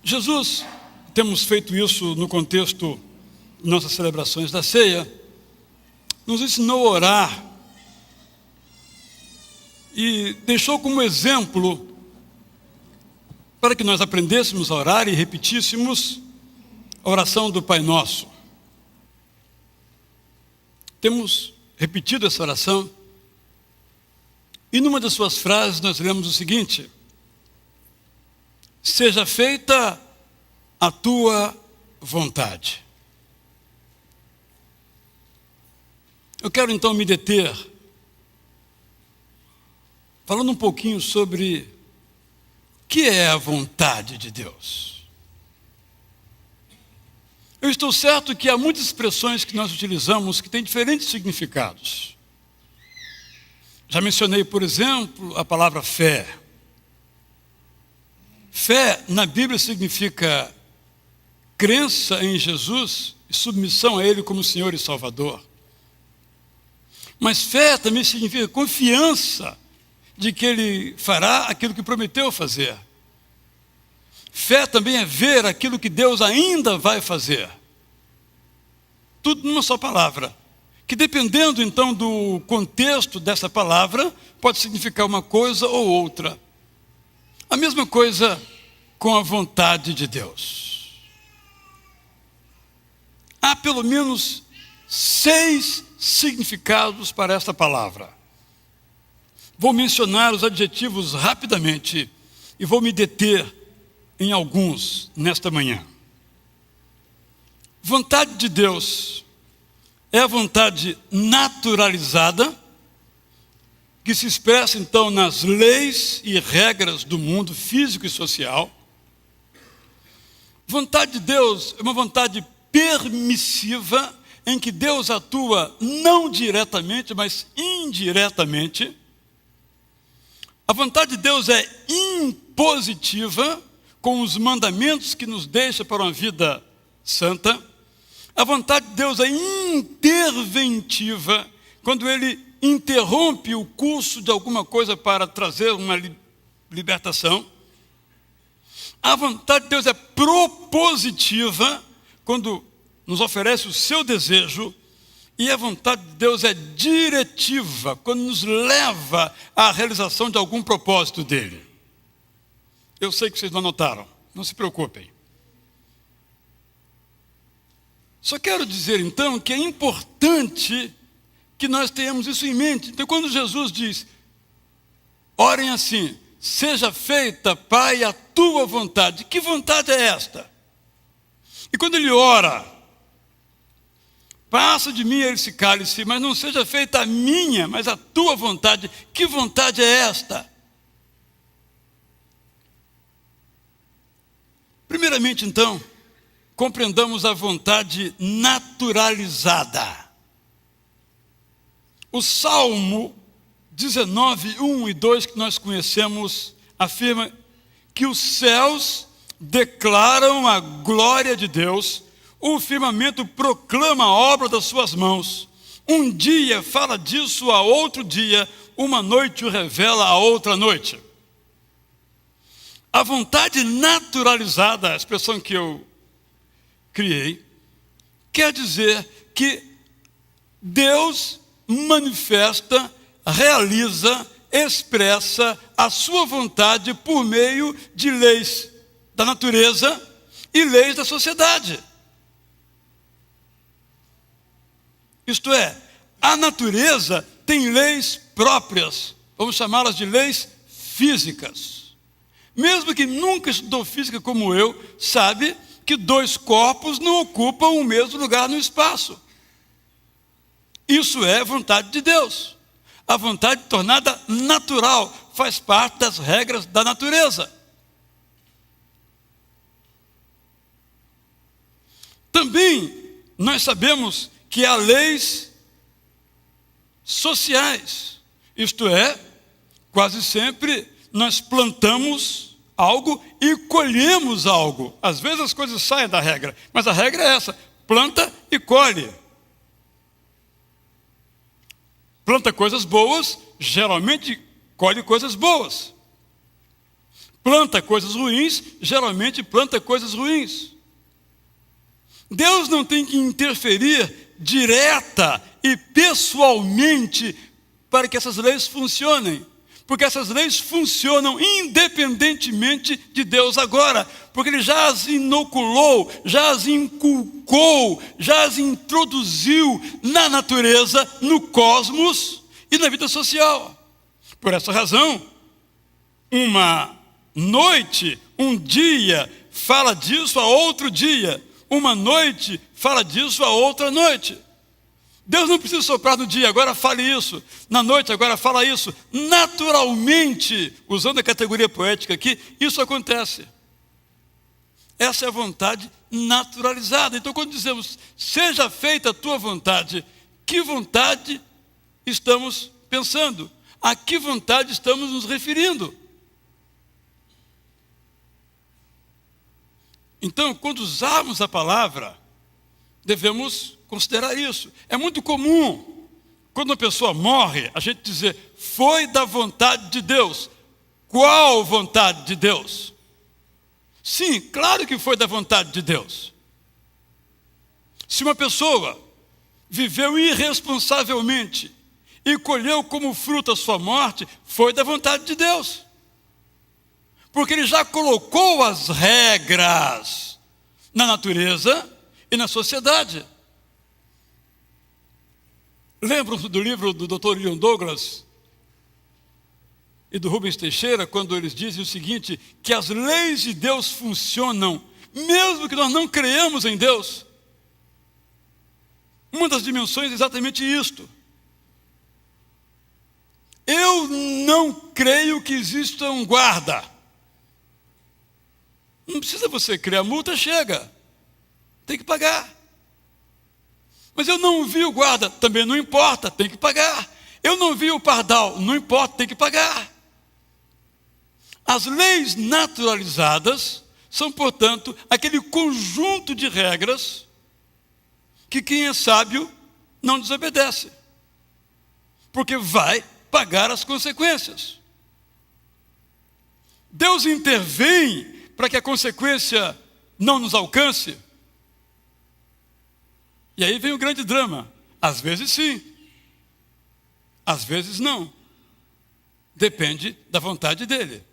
Jesus, temos feito isso no contexto de nossas celebrações da ceia, nos ensinou a orar e deixou como exemplo para que nós aprendêssemos a orar e repetíssemos a oração do Pai Nosso. Temos repetido essa oração e numa das suas frases nós lemos o seguinte: seja feita a tua vontade. Eu quero então me deter, falando um pouquinho sobre o que é a vontade de Deus. Eu estou certo que há muitas expressões que nós utilizamos que têm diferentes significados. Já mencionei, por exemplo, a palavra fé. Fé na Bíblia significa crença em Jesus e submissão a Ele como Senhor e Salvador. Mas fé também significa confiança de que Ele fará aquilo que prometeu fazer. Fé também é ver aquilo que Deus ainda vai fazer. Tudo numa só palavra, que dependendo então do contexto dessa palavra, pode significar uma coisa ou outra. A mesma coisa com a vontade de Deus. Há pelo menos 6 significados para esta palavra. Vou mencionar os adjetivos rapidamente e vou me deter em alguns nesta manhã. Vontade de Deus é a vontade naturalizada, que se expressa então nas leis e regras do mundo físico e social. Vontade de Deus é uma vontade permissiva, em que Deus atua não diretamente, mas indiretamente. A vontade de Deus é impositiva, com os mandamentos que nos deixa para uma vida santa. A vontade de Deus é interventiva, quando Ele interrompe o curso de alguma coisa para trazer uma libertação. A vontade de Deus é propositiva, quando nos oferece o seu desejo. E a vontade de Deus é diretiva, quando nos leva à realização de algum propósito dele. Eu sei que vocês não anotaram, não se preocupem. Só quero dizer então que é importante que nós tenhamos isso em mente. Então, quando Jesus diz, orem assim, seja feita, Pai, a tua vontade. Que vontade é esta? E quando ele ora, passa de mim esse cálice, mas não seja feita a minha, mas a tua vontade. Que vontade é esta? Primeiramente, então, compreendamos a vontade naturalizada. O Salmo 19, 1 e 2, que nós conhecemos, afirma que os céus declaram a glória de Deus, o firmamento proclama a obra das suas mãos. Um dia fala disso a outro dia, uma noite o revela a outra noite. A vontade naturalizada, a expressão que eu criei, quer dizer que Deus manifesta, realiza, expressa a sua vontade por meio de leis da natureza e leis da sociedade. Isto é, a natureza tem leis próprias, vamos chamá-las de leis físicas. Mesmo que nunca estudou física como eu, sabe que dois corpos não ocupam o mesmo lugar no espaço. Isso é vontade de Deus. A vontade tornada natural faz parte das regras da natureza. Também nós sabemos que há leis sociais. Isto é, quase sempre nós plantamos algo e colhemos algo. Às vezes as coisas saem da regra, mas a regra é essa: planta e colhe. Planta coisas boas, geralmente colhe coisas boas. Planta coisas ruins, geralmente planta coisas ruins. Deus não tem que interferir direta e pessoalmente para que essas leis funcionem. Porque essas leis funcionam independentemente de Deus agora. Porque Ele já as inoculou, já as inculcou, já as introduziu na natureza, no cosmos e na vida social. Por essa razão, uma noite, um dia, fala disso a outro dia. Uma noite, fala disso a outra noite. Deus não precisa soprar no dia, agora fale isso. Na noite, agora fala isso. Naturalmente, usando a categoria poética aqui, isso acontece. Essa é a vontade naturalizada. Então, quando dizemos, seja feita a tua vontade, que vontade estamos pensando? A que vontade estamos nos referindo? Então, quando usarmos a palavra, devemos considerar isso. É muito comum, quando uma pessoa morre, a gente dizer, foi da vontade de Deus. Qual vontade de Deus? Sim, claro que foi da vontade de Deus. Se uma pessoa viveu irresponsavelmente e colheu como fruto a sua morte, foi da vontade de Deus. Porque Ele já colocou as regras na natureza e na sociedade. Lembram-se do livro do Dr. Leon Douglas e do Rubens Teixeira, quando eles dizem o seguinte, que as leis de Deus funcionam, mesmo que nós não creamos em Deus. Uma das dimensões é exatamente isto. Eu não creio que exista um guarda. Não precisa você crer, a multa chega. Tem que pagar. Mas eu não vi o guarda, também não importa, tem que pagar. Eu não vi o pardal, não importa, tem que pagar. As leis naturalizadas são, portanto, aquele conjunto de regras que quem é sábio não desobedece, porque vai pagar as consequências. Deus intervém para que a consequência não nos alcance. E aí vem o grande drama. Às vezes sim, às vezes não. Depende da vontade dele.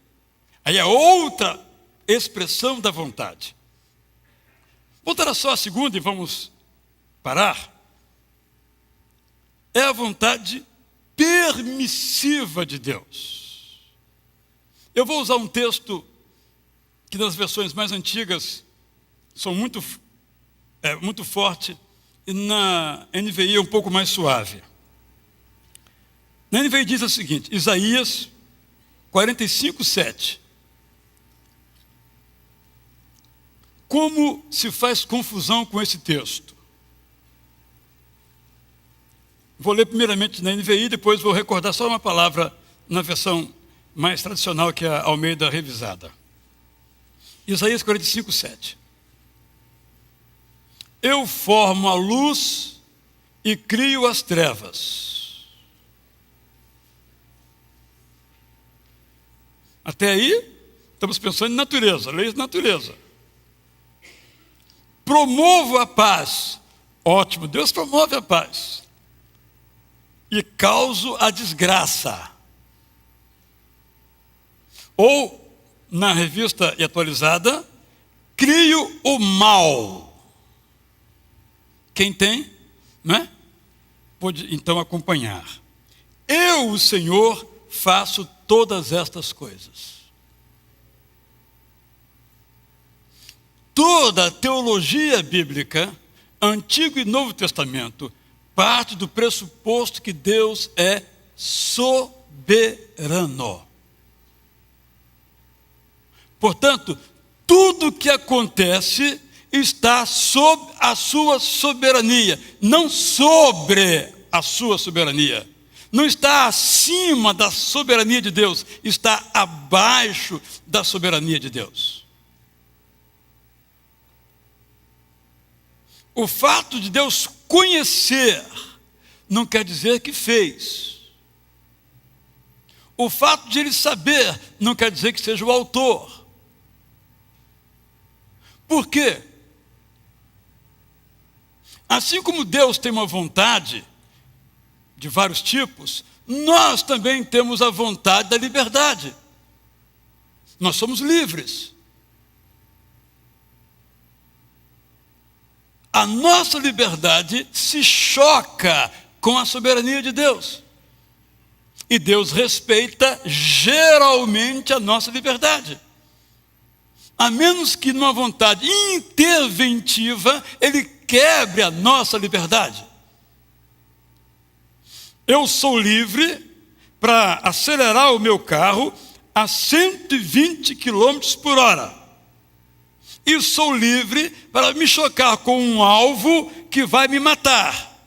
Aí é outra expressão da vontade. Voltar só a segunda e vamos parar. É a vontade permissiva de Deus. Eu vou usar um texto que nas versões mais antigas são muito forte, e na NVI é um pouco mais suave. Na NVI diz o seguinte, Isaías 45:7. Como se faz confusão com esse texto? Vou ler primeiramente na NVI, depois vou recordar só uma palavra na versão mais tradicional, que é a Almeida revisada. Isaías 45:7. Eu formo a luz e crio as trevas. Até aí, estamos pensando em natureza, leis de natureza. Promovo a paz. Ótimo, Deus promove a paz. E causo a desgraça. Ou, na revista e atualizada, crio o mal. Quem tem, né? Pode então acompanhar. Eu, o Senhor, faço todas estas coisas. Toda a teologia bíblica, Antigo e Novo Testamento, parte do pressuposto que Deus é soberano. Portanto, tudo que acontece está sob a sua soberania, não sobre a sua soberania. Não está acima da soberania de Deus, está abaixo da soberania de Deus. O fato de Deus conhecer não quer dizer que fez. O fato de Ele saber não quer dizer que seja o autor. Por quê? Assim como Deus tem uma vontade de vários tipos, nós também temos a vontade da liberdade. Nós somos livres. A nossa liberdade se choca com a soberania de Deus. E Deus respeita geralmente a nossa liberdade. A menos que numa vontade interventiva, Ele quebre a nossa liberdade. Eu sou livre para acelerar o meu carro a 120 km por hora. E sou livre para me chocar com um alvo que vai me matar.